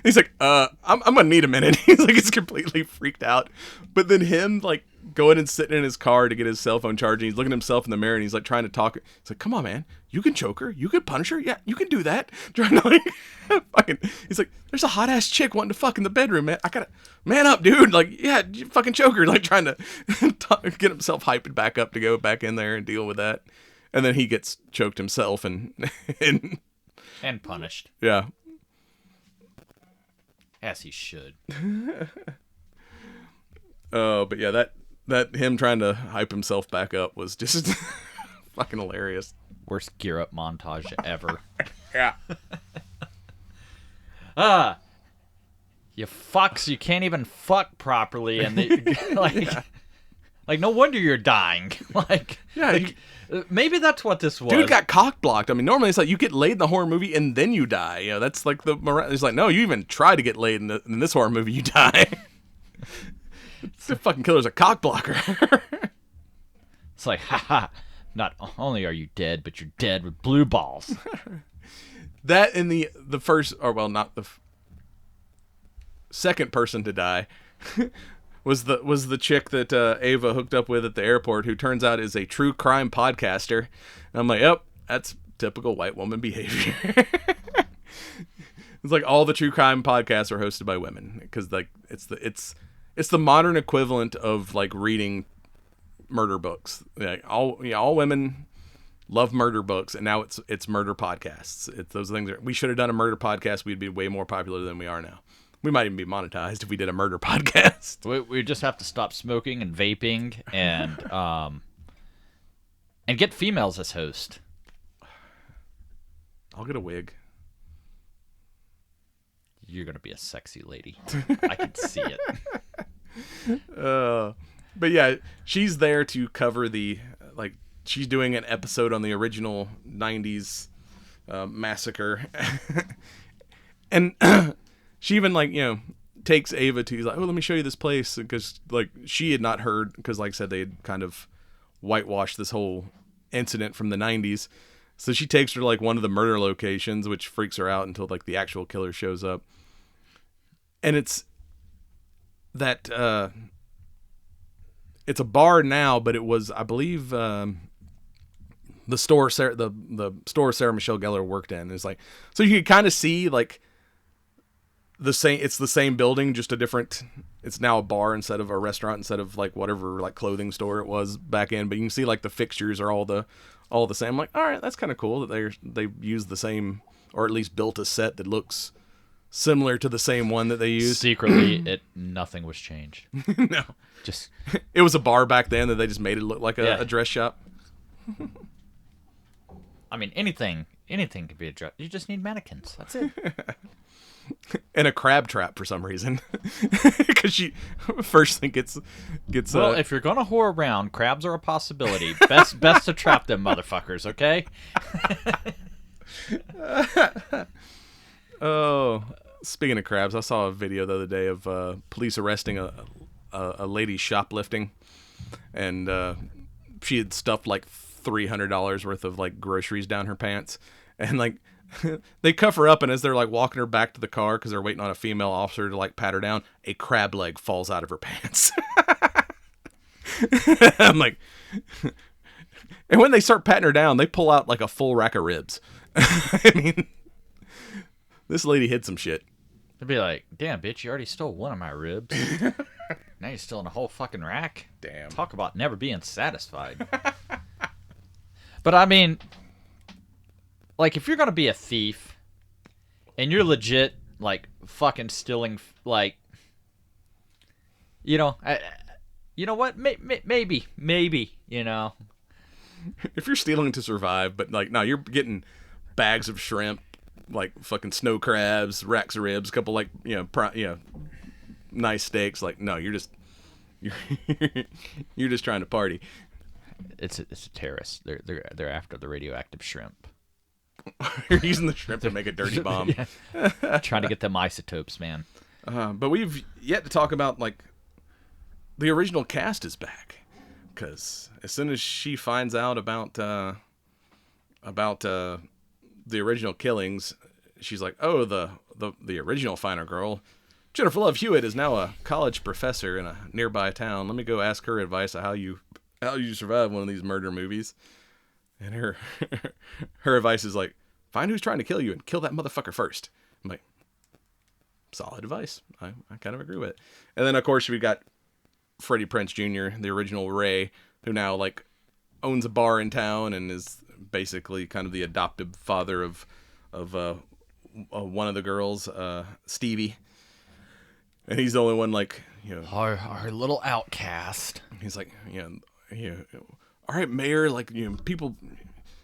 A: He's like, I'm gonna need a minute." He's like, he's completely freaked out. But then him like going and sitting in his car to get his cell phone charging. He's looking at himself in the mirror and he's like trying to talk. He's like, "Come on, man, you can choke her, you can punish her, yeah, you can do that." Trying to like, fucking. He's like, "There's a hot ass chick wanting to fuck in the bedroom, man. I gotta man up, dude. Like, yeah, you fucking choke her." Like trying to get himself hyped back up to go back in there and deal with that. And then he gets choked himself and
B: punished.
A: Yeah.
B: As he should.
A: Oh, but yeah, that him trying to hype himself back up was just fucking hilarious.
B: Worst gear up montage ever.
A: Yeah.
B: You fucks, you can't even fuck properly, and they like no wonder you're dying. Maybe that's what this was.
A: Dude got cock blocked. I mean, normally it's like you get laid in the horror movie and then you die. That's like it's like, no, you even try to get laid in this horror movie, you die. The fucking killer's a cock blocker.
B: It's like, haha, not only are you dead, but you're dead with blue balls.
A: That in the first, or well, not the second person to die. was the chick that Ava hooked up with at the airport, who turns out is a true crime podcaster. And I'm like, yep, that's typical white woman behavior. It's like all the true crime podcasts are hosted by women because like it's the modern equivalent of like reading murder books. Like all women love murder books, and now it's murder podcasts. It's those things. We should have done a murder podcast. We'd be way more popular than we are now. We might even be monetized if we did a murder podcast.
B: We just have to stop smoking and vaping and get females as host.
A: I'll get a wig.
B: You're gonna be a sexy lady. I can see it.
A: But yeah, she's there to cover she's doing an episode on the original 90s massacre. And she even takes Ava to, he's like, "Oh, let me show you this place," because like she had not heard, because like I said, they had kind of whitewashed this whole incident from the 90s. So she takes her to like one of the murder locations, which freaks her out until like the actual killer shows up. And it's that it's a bar now, but it was, I believe, the store Sarah Michelle Gellar worked in. It's like, so you can kind of see like it's the same building, just a different, it's now a bar instead of a restaurant, instead of like whatever like clothing store it was back in. But you can see like the fixtures are all the same. I'm like, all right, that's kind of cool that they used the same, or at least built a set that looks similar to the same one that they used.
B: Secretly, nothing was changed.
A: No,
B: just
A: it was a bar back then that they just made it look like a dress shop.
B: I mean, anything could be a dress. You just need mannequins. That's it.
A: And a crab trap for some reason, because she first thing gets.
B: Well, if you're gonna whore around, crabs are a possibility. Best to trap them motherfuckers, okay?
A: Oh, speaking of crabs, I saw a video the other day of police arresting a lady shoplifting, and she had stuffed like $300 worth of like groceries down her pants, and like they cuff her up, and as they're like walking her back to the car because they're waiting on a female officer to like pat her down, a crab leg falls out of her pants. I'm like, and when they start patting her down, they pull out like a full rack of ribs. I mean, this lady hid some shit.
B: They'd be like, "Damn, bitch, you already stole one of my ribs." Now you're still in a whole fucking rack.
A: Damn.
B: Talk about never being satisfied. But I mean, like, if you're gonna be a thief and you're legit like fucking stealing, like, you know, you know what? Maybe, you know.
A: If you're stealing to survive, but like, no, you're getting bags of shrimp, like fucking snow crabs, racks of ribs, a couple like nice steaks. Like, no, you're you're just trying to party.
B: It's a terrorist. They're after the radioactive shrimp.
A: You're using the shrimp to make a dirty bomb.
B: Trying to get them isotopes, man.
A: But we've yet to talk about like the original cast is back, because as soon as she finds out about the original killings, she's like, oh, the original final girl, Jennifer Love Hewitt, is now a college professor in a nearby town. Let me go ask her advice on how you survive one of these murder movies. And her advice is like, find who's trying to kill you and kill that motherfucker first. I'm like, solid advice. I kind of agree with it. And then of course we got Freddie Prinze Jr., the original Ray, who now like owns a bar in town and is basically kind of the adoptive father of one of the girls, Stevie. And he's the only one, like, you know,
B: our little outcast.
A: He's like, all right, Mayor, like, you know, people,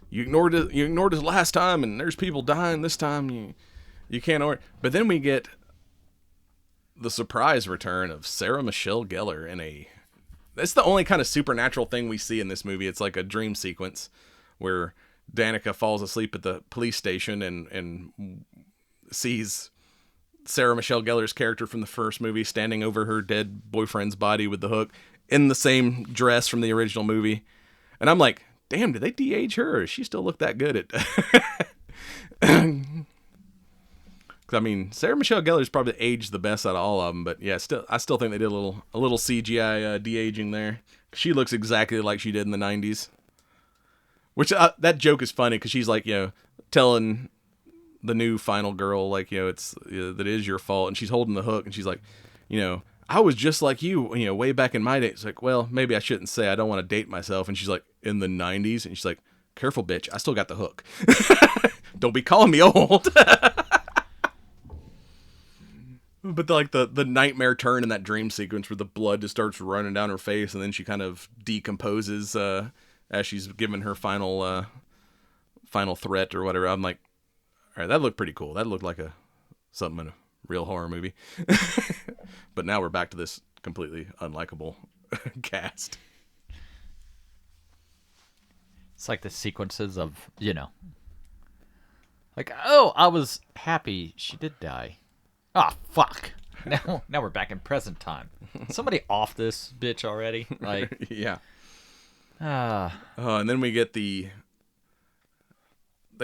A: you ignored us last time, and there's people dying this time. You can't order. But then we get the surprise return of Sarah Michelle Gellar that's the only kind of supernatural thing we see in this movie. It's like a dream sequence where Danica falls asleep at the police station and sees Sarah Michelle Gellar's character from the first movie standing over her dead boyfriend's body with the hook in the same dress from the original movie. And I'm like, damn, did they de-age her, or does she still look that good at... I mean, Sarah Michelle Gellar's probably aged the best out of all of them, but yeah, I still think they did a little CGI de-aging there. She looks exactly like she did in the 90s. Which, that joke is funny, because she's like, telling the new final girl, like, it's that it is your fault, and she's holding the hook, and she's like, I was just like you, way back in my day. It's like, well, maybe I shouldn't say, I don't want to date myself. And she's like, in the 90s? And she's like, careful, bitch, I still got the hook. Don't be calling me old. But the nightmare turn in that dream sequence where the blood just starts running down her face, and then she kind of decomposes as she's given her final threat or whatever. I'm like, all right, that looked pretty cool. That looked like something in a real horror movie. But now we're back to this completely unlikable cast.
B: It's like the sequences of, like, oh, I was happy she did die. Oh, fuck. Now we're back in present time. Somebody off this bitch already. Like,
A: yeah. And then we get they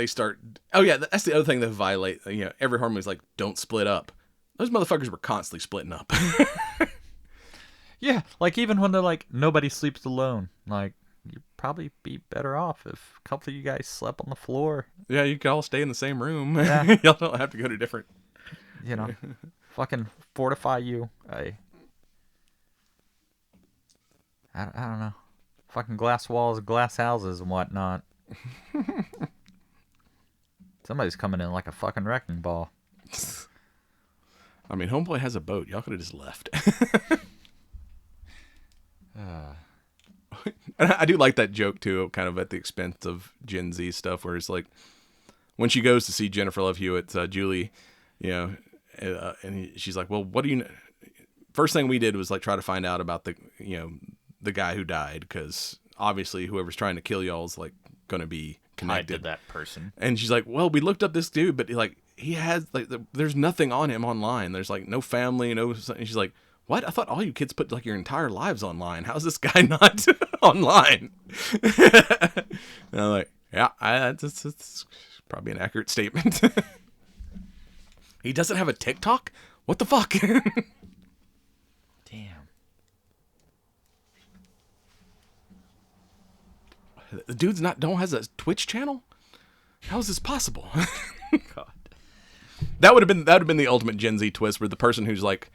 A: start. Oh yeah, that's the other thing that violate. Every horror movie's like, don't split up. Those motherfuckers were constantly splitting up.
B: Yeah, like even when they're like, nobody sleeps alone. Like, you'd probably be better off if a couple of you guys slept on the floor.
A: Yeah, you could all stay in the same room.
B: Yeah.
A: Y'all don't have to go to different.
B: Fucking fortify you. I don't know. Fucking glass walls, glass houses, and whatnot. Somebody's coming in like a fucking wrecking ball.
A: I mean, Homeboy has a boat. Y'all could have just left. I do like that joke, too, kind of at the expense of Gen Z stuff, where it's like, when she goes to see Jennifer Love Hewitt, Julie, and she's like, well, what do you know? First thing we did was like try to find out about the guy who died, because obviously whoever's trying to kill y'all is like going to be connected
B: to that person.
A: And she's like, well, we looked up this dude, but he has like there's nothing on him online. There's like no family, and she's like, what? I thought all you kids put like your entire lives online. How's this guy not online? And I'm like, yeah, that's probably an accurate statement. He doesn't have a TikTok? What the fuck?
B: Damn.
A: The dude's don't has a Twitch channel? How is this possible?
B: God.
A: That would have been the ultimate Gen Z twist, where the person who's like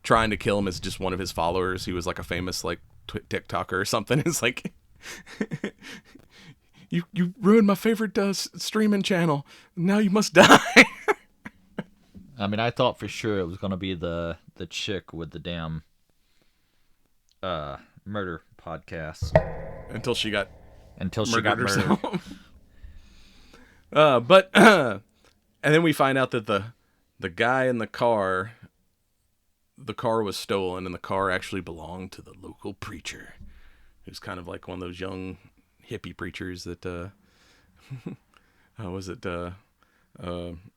A: trying to kill him as just one of his followers. He was like a famous like TikToker or something. It's like, you ruined my favorite streaming channel. Now you must die.
B: I mean, I thought for sure it was gonna be the chick with the damn murder podcast
A: Until she got
B: murdered
A: herself. But and then we find out that the guy in the car was stolen, and the car actually belonged to the local preacher, who's kind of like one of those young hippie preachers that how was it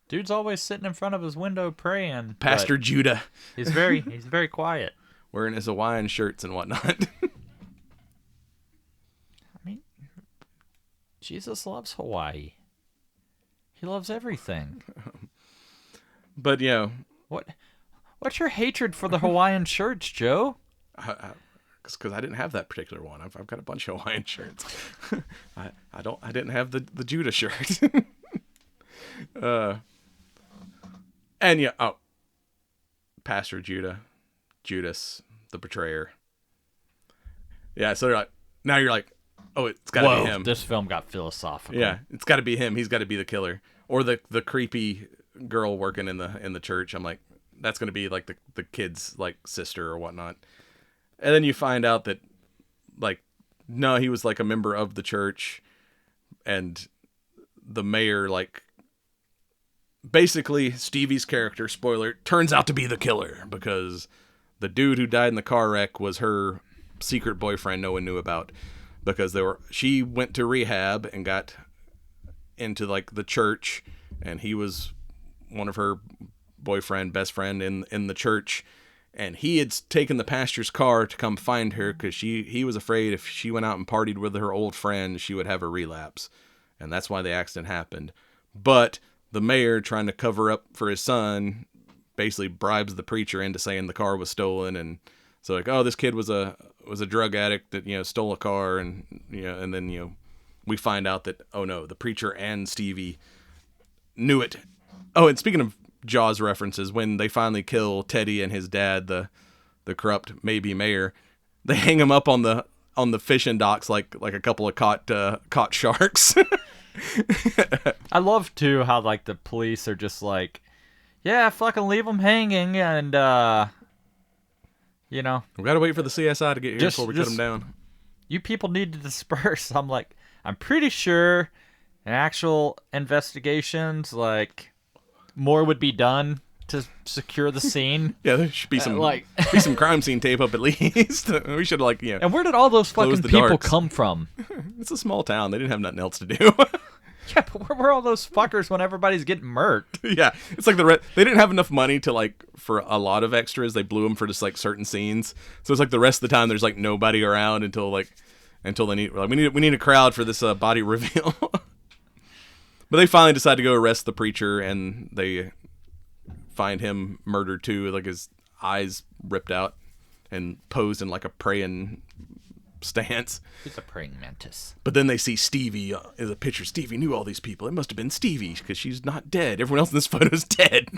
B: dude's always sitting in front of his window praying.
A: Pastor Judah.
B: He's very quiet,
A: wearing his Hawaiian shirts and whatnot.
B: I mean, Jesus loves Hawaii. He loves everything.
A: But
B: What's your hatred for the Hawaiian shirts, Joe?
A: because I didn't have that particular one. I've got a bunch of Hawaiian shirts. I didn't have the Judah shirt. And Pastor Judas, the betrayer. Yeah, so now you're like, oh, it's got to be him.
B: This film got philosophical.
A: Yeah, it's got to be him. He's got to be the killer, or the creepy girl working in the church. I'm like, that's going to be like the kid's like sister or whatnot. And then you find out that like, no, he was like a member of the church, and the mayor, like, basically Stevie's character, spoiler, turns out to be the killer, because the dude who died in the car wreck was her secret boyfriend no one knew about, because she went to rehab and got into like the church, and he was one of her best friend in the church, and he had taken the pastor's car to come find her because he was afraid if she went out and partied with her old friend, she would have a relapse, and that's why the accident happened. But the mayor, trying to cover up for his son, basically bribes the preacher into saying the car was stolen, and so like, oh, this kid was a drug addict that stole a car, and and then we find out that, oh no, the preacher and Stevie knew it. Oh, and speaking of Jaws references, when they finally kill Teddy and his dad, the corrupt maybe mayor, they hang him up on the fishing docks like a couple of caught sharks.
B: I love too how like the police are just like, yeah, fucking leave them hanging, and we
A: gotta wait for the CSI to get here before we cut them down.
B: You people need to disperse. I'm like, I'm pretty sure in actual investigations, like, more would be done to secure the scene.
A: Yeah, there should be some some crime scene tape up at least. We should
B: And where did all those fucking people
A: darks.
B: come from?
A: It's a small town. They didn't have nothing else to do.
B: Yeah, but where were all those fuckers when everybody's getting murked?
A: Yeah, it's like they didn't have enough money to like for a lot of extras. They blew them for just like certain scenes. So it's like the rest of the time there's like nobody around until they need we need a crowd for this body reveal. But they finally decide to go arrest the preacher, and they find him murdered too, like his eyes ripped out and posed in like a praying stance.
B: He's a praying mantis.
A: But then they see Stevie as a picture. Stevie knew all these people. It must have been Stevie because she's not dead. Everyone else in this photo is dead.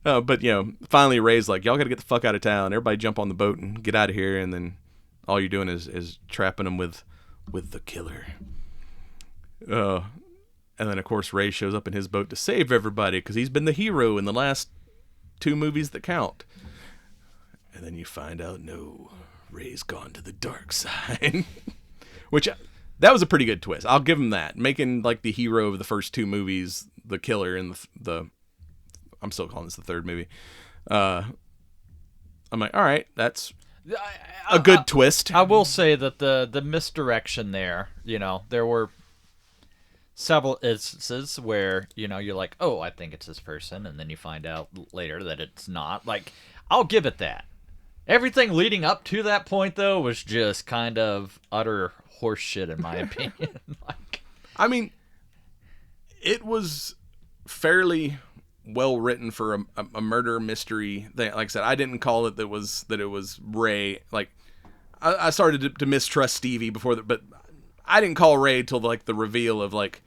A: But finally Ray's like, y'all got to get the fuck out of town. Everybody jump on the boat and get out of here. And then all you're doing is trapping them with the killer. And then, of course, Ray shows up in his boat to save everybody because he's been the hero in the last 2 movies that count. And then you find out, no, Ray's gone to the dark side. Which, that was a pretty good twist. I'll give him that. Making, like, the hero of the first 2 movies the killer in the I'm still calling this the 3rd movie. I'm like, all right, that's a good twist.
B: I will say that the misdirection there, there were several instances where you're like, oh, I think it's this person, and then you find out later that it's not. Like, I'll give it that. Everything leading up to that point, though, was just kind of utter horseshit in my opinion.
A: I mean, it was fairly well written for a murder mystery thing. Like I said, I didn't call it that it was Ray. Like, I started to mistrust Stevie before that, but I didn't call Ray till like the reveal of like,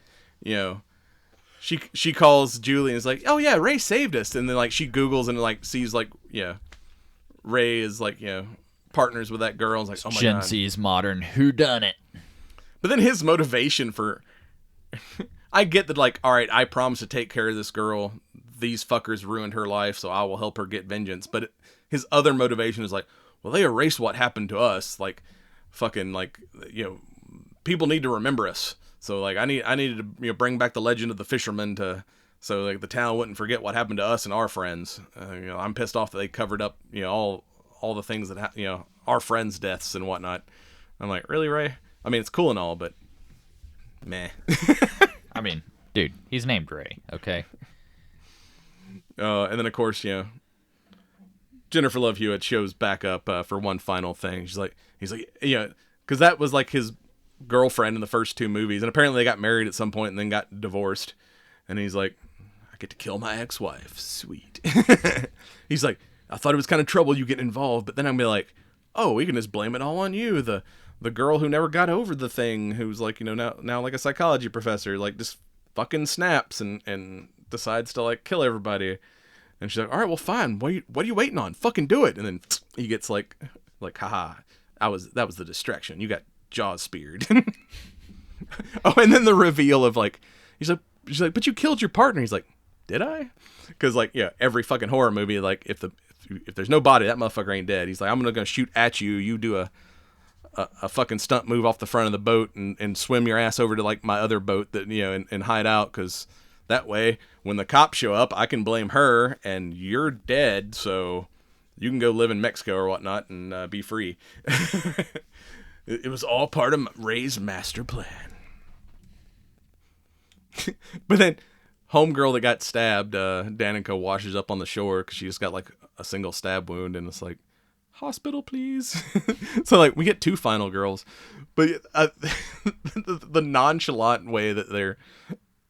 A: she calls Julie and is like, oh yeah, Ray saved us, and then like she Googles and like sees like Ray is like, partners with that girl. It's like, oh my
B: Gen
A: God.
B: Z's modern whodunit.
A: But then his motivation for, I get that, like, all right, I promise to take care of this girl. These fuckers ruined her life, so I will help her get vengeance. But his other motivation is like, well, they erased what happened to us. Like, fucking, like, people need to remember us. So, like, I needed to bring back the legend of the fisherman so like the town wouldn't forget what happened to us and our friends. I'm pissed off that they covered up all the things that our friends' deaths and whatnot. I'm like, really, Ray? I mean, it's cool and all, but meh.
B: I mean, dude, he's named Ray. Okay.
A: And then of course, Jennifer Love Hewitt shows back up for one final thing. He's like, because that was like his girlfriend in the first two movies, and apparently they got married at some point and then got divorced. And he's like, I get to kill my ex-wife. Sweet. He's like, I thought it was kind of trouble you getting involved, but then I'm be like, oh, we can just blame it all on you. The girl who never got over the thing, who's like, now like a psychology professor, like just fucking snaps and decides to like kill everybody. And she's like, all right, well, fine. What are you waiting on? Fucking do it. And then he gets like, haha, that was the distraction. You got jaws speared. Oh, and then the reveal of like, she's like, but you killed your partner. He's like, did I? Because like, every fucking horror movie, like if there's no body, that motherfucker ain't dead. He's like, I'm gonna shoot at you. You do a fucking stunt move off the front of the boat and swim your ass over to like my other boat that and hide out, because that way when the cops show up, I can blame her and you're dead, so you can go live in Mexico or whatnot and be free. It was all part of Ray's master plan. But then homegirl that got stabbed, Danica washes up on the shore because she just got like a single stab wound, and it's like, hospital please. So like we get two final girls, but the nonchalant way that they're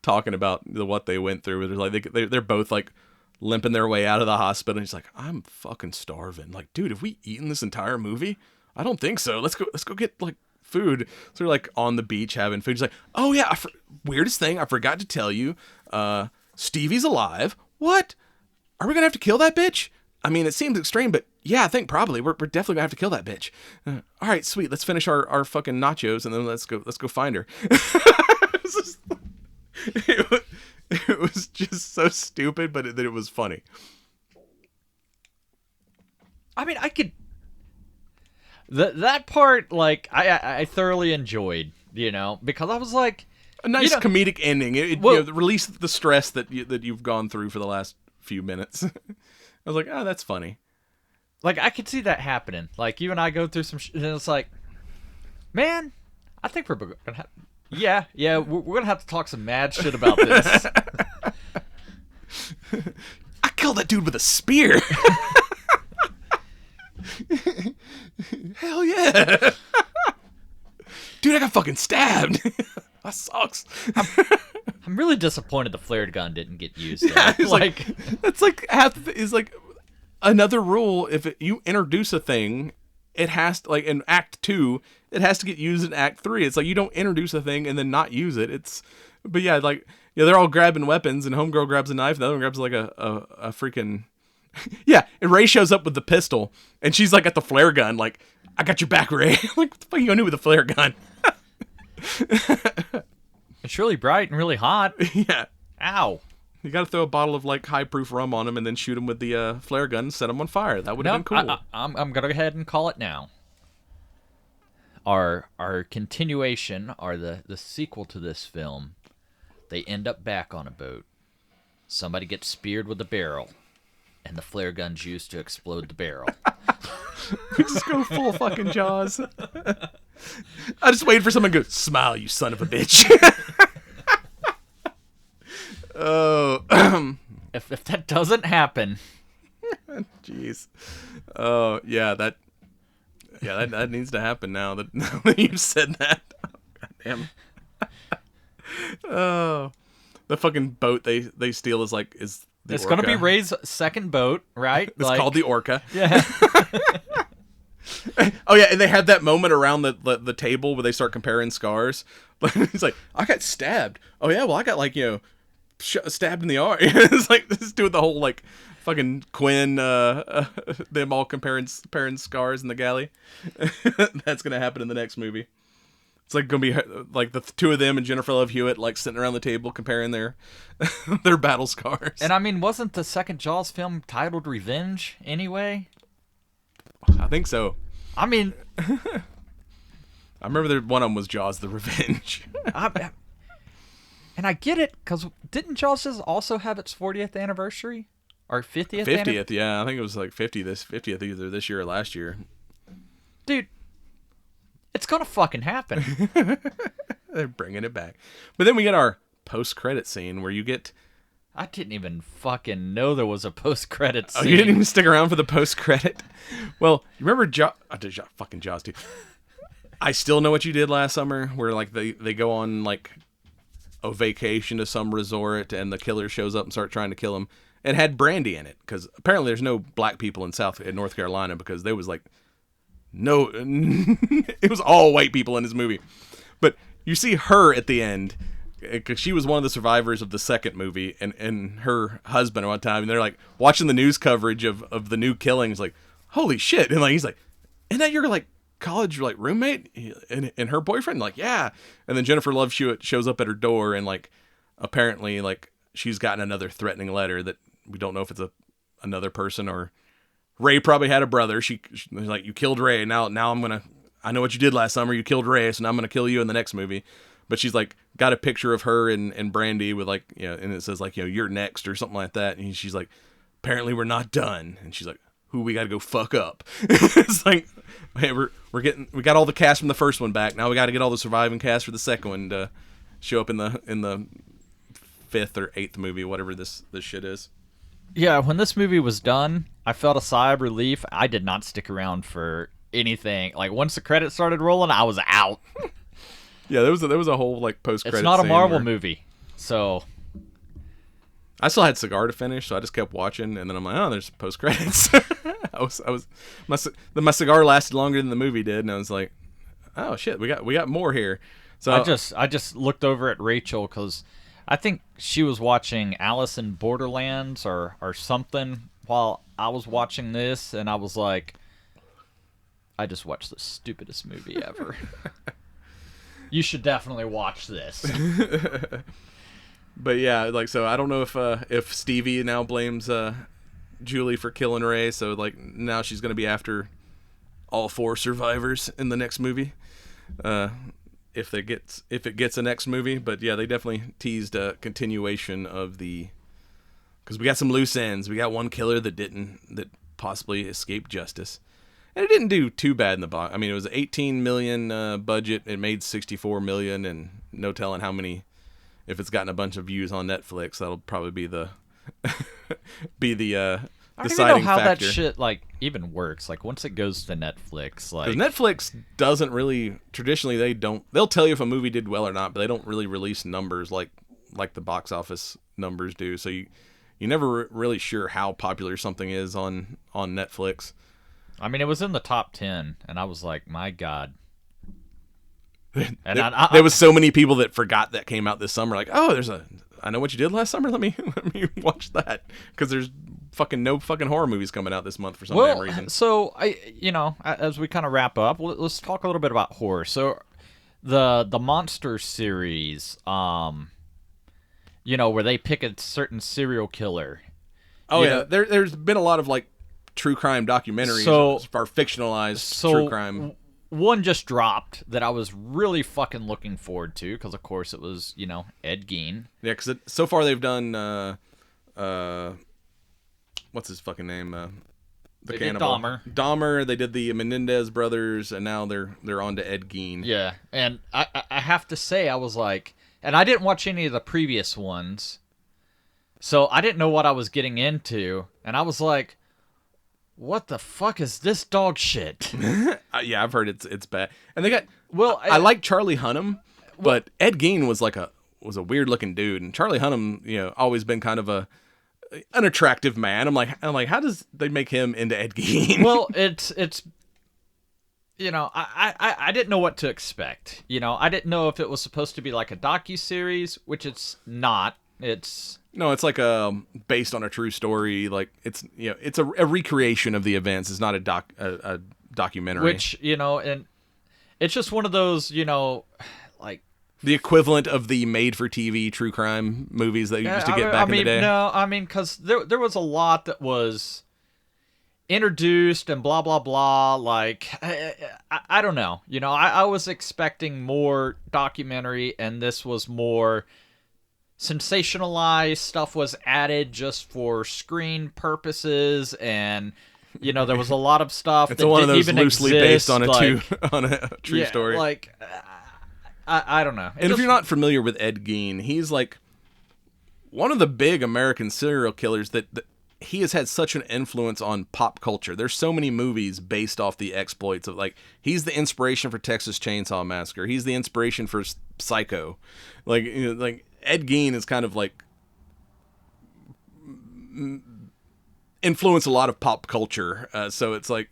A: talking about what they went through, they're like they're both like limping their way out of the hospital, and he's like, I'm fucking starving. Like, dude, have we eaten this entire movie? I don't think so. Let's go get like food. So they're like on the beach having food. He's like, oh yeah, weirdest thing, I forgot to tell you, Stevie's alive. What? Are we gonna have to kill that bitch? I mean, it seems extreme, but yeah, I think probably we're definitely gonna have to kill that bitch. All right, sweet. Let's finish our fucking nachos and then let's go find her. It was just so stupid, but it was funny.
B: I mean, I could. That part, like, I thoroughly enjoyed, because I was like,
A: a nice comedic ending. It release the stress that you've gone through for the last few minutes. I was like, oh, that's funny.
B: Like, I could see that happening. Like, you and I go through some and it's like, man, I think we're gonna have, we're gonna have to talk some mad shit about this.
A: I killed that dude with a spear. Hell yeah. Dude, I got fucking stabbed. That sucks.
B: I'm really disappointed the flared gun didn't get used.
A: Yeah, it's like that's like is like another rule. If you introduce a thing, it has to, like in Act 2, it has to get used in Act 3. It's like you don't introduce a thing and then not use it. But yeah, like they're all grabbing weapons, and homegirl grabs a knife, and the other one grabs like a freaking. Yeah, and Ray shows up with the pistol, and she's like at the flare gun, like, I got your back, Ray. Like, what the fuck are you gonna do with a flare gun?
B: It's really bright and really hot.
A: Yeah.
B: Ow.
A: You gotta throw a bottle of like high-proof rum on him and then shoot him with the flare gun and set him on fire. That would have been cool.
B: I'm gonna go ahead and call it now. Our continuation, or the sequel to this film, they end up back on a boat. Somebody gets speared with a barrel, and the flare gun's used to explode the barrel.
A: We just go full fucking Jaws. I just waited for someone to go, smile, you son of a bitch. Oh.
B: If that doesn't happen.
A: Jeez. Oh, yeah, that needs to happen now that you've said that. Oh, God damn. Oh. The fucking boat they steal is
B: it's going to be Ray's second boat, right?
A: It's called the Orca.
B: Yeah.
A: Oh yeah, and they have that moment around the table where they start comparing scars. But he's like, I got stabbed. Oh yeah, well I got stabbed in the arm. It's like this dude with the whole like Fucking Quinn, them all comparing scars in the galley. That's gonna happen in the next movie. It's like gonna be like the two of them and Jennifer Love Hewitt like sitting around the table comparing their their battle scars.
B: And I mean, wasn't the second Jaws film titled Revenge anyway?
A: I think so.
B: I mean,
A: I remember one of them was Jaws: The Revenge.
B: And I get it, because didn't Jaws just also have its 40th anniversary? Or 50th?
A: 50th, yeah. I think it was like 50th either this year or last year.
B: Dude, it's gonna fucking happen.
A: They're bringing it back. But then we get our post-credit scene where you get...
B: I didn't even fucking know there was a post-credit scene.
A: Oh, you didn't even stick around for the post-credit? Well, you remember fucking Jaws, too. I Still Know What You Did Last Summer, where like they go on like a vacation to some resort and the killer shows up and start trying to kill him. And had Brandy in it, because apparently there's no black people in North Carolina, because there was like no, it was all white people in this movie. But you see her at the end, because she was one of the survivors of the second movie, and her husband at one time, and they're like watching the news coverage of the new killings, like, holy shit. And like he's like, isn't that your like college like roommate and her boyfriend? Like, yeah. And then Jennifer Love Hewitt shows up at her door, and like apparently like she's gotten another threatening letter that we don't know if it's another person, or Ray probably had a brother. She's like, you killed Ray. Now I know what you did last summer. You killed Ray, so now I'm gonna kill you in the next movie. But she's like got a picture of her and Brandy with like, you know, and it says like, you know, you're next or something like that. And she's like, apparently we're not done. And she's like, who we got to go fuck up? It's like, hey, we got all the cast from the first one back. Now we got to get all the surviving cast for the second one to show up in the fifth or eighth movie, whatever this shit is.
B: Yeah, when this movie was done, I felt a sigh of relief. I did not stick around for anything. Like, once the credits started rolling, I was out.
A: Yeah, there was a whole like post-credit.
B: It's not a
A: scene
B: Marvel
A: where
B: movie, so
A: I still had Cigar to finish, so I just kept watching, and then I'm like, oh, there's post-credits. My cigar lasted longer than the movie did, and I was like, oh shit, we got more here. So
B: I just looked over at Rachel, because I think she was watching Alice in Borderlands or something while I was watching this, and I was like, I just watched the stupidest movie ever. You should definitely watch this.
A: But yeah, like, so I don't know if Stevie now blames Julie for killing Ray, so like now she's gonna be after all four survivors in the next movie. If it gets a next movie. But yeah, they definitely teased a continuation of because we got some loose ends. We got one killer that possibly escaped justice, and it didn't do too bad in the box. I mean, it was $18 million budget. It made $64 million, and no telling how many. If it's gotten a bunch of views on Netflix, that'll probably be the
B: I don't even
A: deciding
B: know how
A: factor.
B: that shit like even works. Like, once it goes to Netflix, like,
A: Because Netflix doesn't really traditionally they'll tell you if a movie did well or not, but they don't really release numbers like the box office numbers do. So you never really sure how popular something is on Netflix.
B: I mean, it was in the top 10, and I was like, my God. And
A: there was so many people that forgot that came out this summer. Like, oh, I Know What You Did Last Summer. Let me watch that, because there's no fucking horror movies coming out this month for some damn reason.
B: So as we kind of wrap up, let's talk a little bit about horror. So the Monster series, where they pick a certain serial killer.
A: Oh yeah, there's been a lot of like true crime documentaries or fictionalized true crime.
B: One just dropped that I was really fucking looking forward to, because of course it was, Ed Gein.
A: Yeah, because so far they've done what's his fucking name? The cannibal. Dahmer. They did the Menendez brothers, and now they're on to Ed Gein.
B: Yeah, and I have to say, I was like, and I didn't watch any of the previous ones, so I didn't know what I was getting into, and I was like, what the fuck is this dog shit?
A: Yeah, I've heard it's bad. And they got I like Charlie Hunnam, but Ed Gein was a weird looking dude, and Charlie Hunnam, always been kind of an attractive man. I'm like, how does they make him into Ed Gein?
B: Well, it's I didn't know what to expect. I didn't know if it was supposed to be like a docuseries, which it's not. It's
A: No, it's like based on a true story. Like it's it's a recreation of the events. It's not a documentary.
B: which and it's just one of those like
A: The equivalent of the made-for-TV true crime movies that you used to get back in the day.
B: No, I mean, because there was a lot that was introduced and blah blah blah. Like I don't know. I was expecting more documentary, and this was more sensationalized stuff was added just for screen purposes, and there was a lot of stuff
A: It's
B: that
A: one of
B: didn't
A: those
B: even
A: loosely
B: exist,
A: based on
B: like,
A: on a true story.
B: Like I don't know.
A: And if you're not familiar with Ed Gein, he's like one of the big American serial killers that he has had such an influence on pop culture. There's so many movies based off the exploits of, like, he's the inspiration for Texas Chainsaw Massacre. He's the inspiration for Psycho. Like, like Ed Gein is kind of like influenced a lot of pop culture. So it's like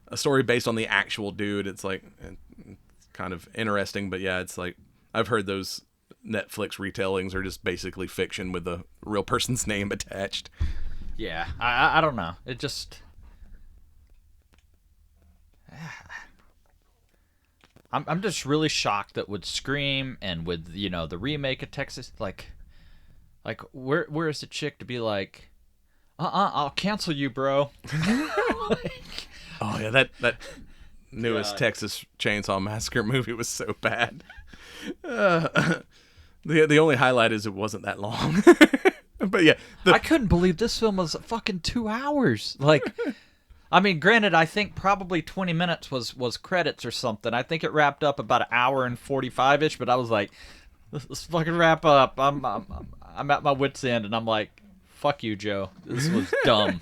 A: a story based on the actual dude. It's like it's kind of interesting, but yeah, it's like I've heard those Netflix retellings are just basically fiction with a real person's name attached.
B: Yeah, I don't know. It just I'm just really shocked that with Scream and with the remake of Texas, like where is the chick to be like, I'll cancel you, bro.
A: Oh yeah, that newest
B: God.
A: Texas Chainsaw Massacre movie was so bad. The only highlight is it wasn't that long. But yeah,
B: I couldn't believe this film was fucking 2 hours. Like, I mean, granted, I think probably 20 minutes was credits or something. I think it wrapped up about an hour and 45-ish, but I was like, let's fucking wrap up. I'm at my wit's end, and I'm like, fuck you, Joe. This was dumb.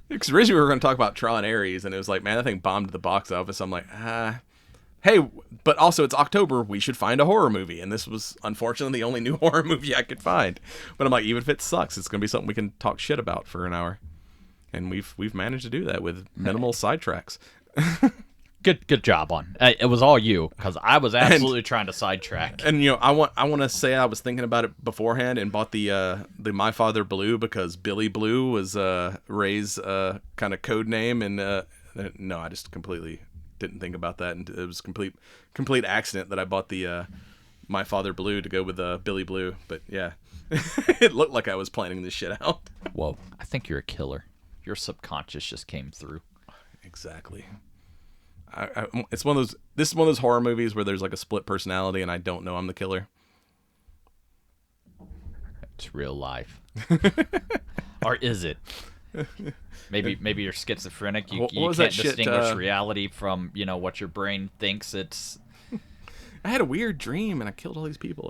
A: because originally we were going to talk about Tron Ares, and it was like, man, that thing bombed at the box office. I'm like, hey, but also it's October. We should find a horror movie, and this was unfortunately the only new horror movie I could find. But I'm like, even if it sucks, it's going to be something we can talk shit about for an hour, and we've managed to do that with minimal sidetracks.
B: Good job on. It was all you, because I was absolutely trying to sidetrack.
A: And I want to say I was thinking about it beforehand and bought the My Father Blue because Billy Blue was Ray's kind of code name, and no, I just completely didn't think about that, and it was complete accident that I bought the My Father Blue to go with Billy Blue. But yeah, it looked like I was planning this shit out.
B: Whoa, I think you're a killer. Your subconscious just came through.
A: Exactly. It's one of those. This is one of those horror movies where there's like a split personality, and I don't know I'm the killer.
B: It's real life, or is it? Maybe you're schizophrenic. You can't distinguish reality from what your brain thinks it's.
A: I had a weird dream and I killed all these people.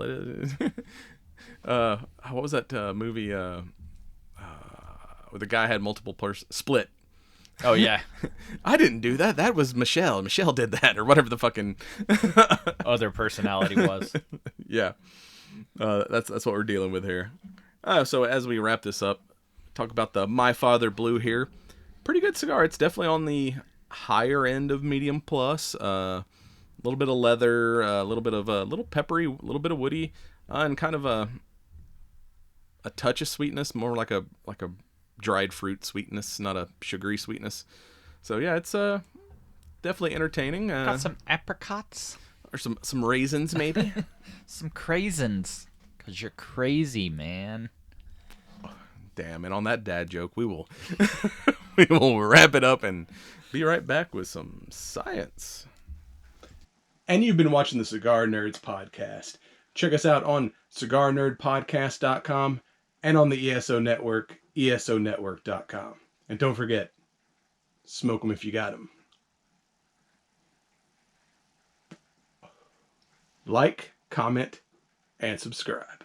A: What was that movie? Where the guy had multiple Split.
B: Oh yeah.
A: I didn't do that. That was Michelle. Michelle did that, or whatever the fucking
B: other personality was.
A: Yeah, that's what we're dealing with here. So as we wrap this up, talk about the My Father Blue here. Pretty good cigar. It's definitely on the higher end of medium plus. A little bit of leather, a little bit of a little peppery, a little bit of woody, and kind of a touch of sweetness, more like a dried fruit sweetness, not a sugary sweetness. So yeah, it's definitely entertaining.
B: Got some apricots
A: or some raisins maybe.
B: Some craisins, cause you're crazy, man.
A: Damn, and on that dad joke, we will wrap it up and be right back with some science. And you've been watching the Cigar Nerds podcast. Check us out on cigarnerdpodcast.com and on the ESO Network, esonetwork.com. And don't forget, smoke them if you got them. Like, comment, and subscribe.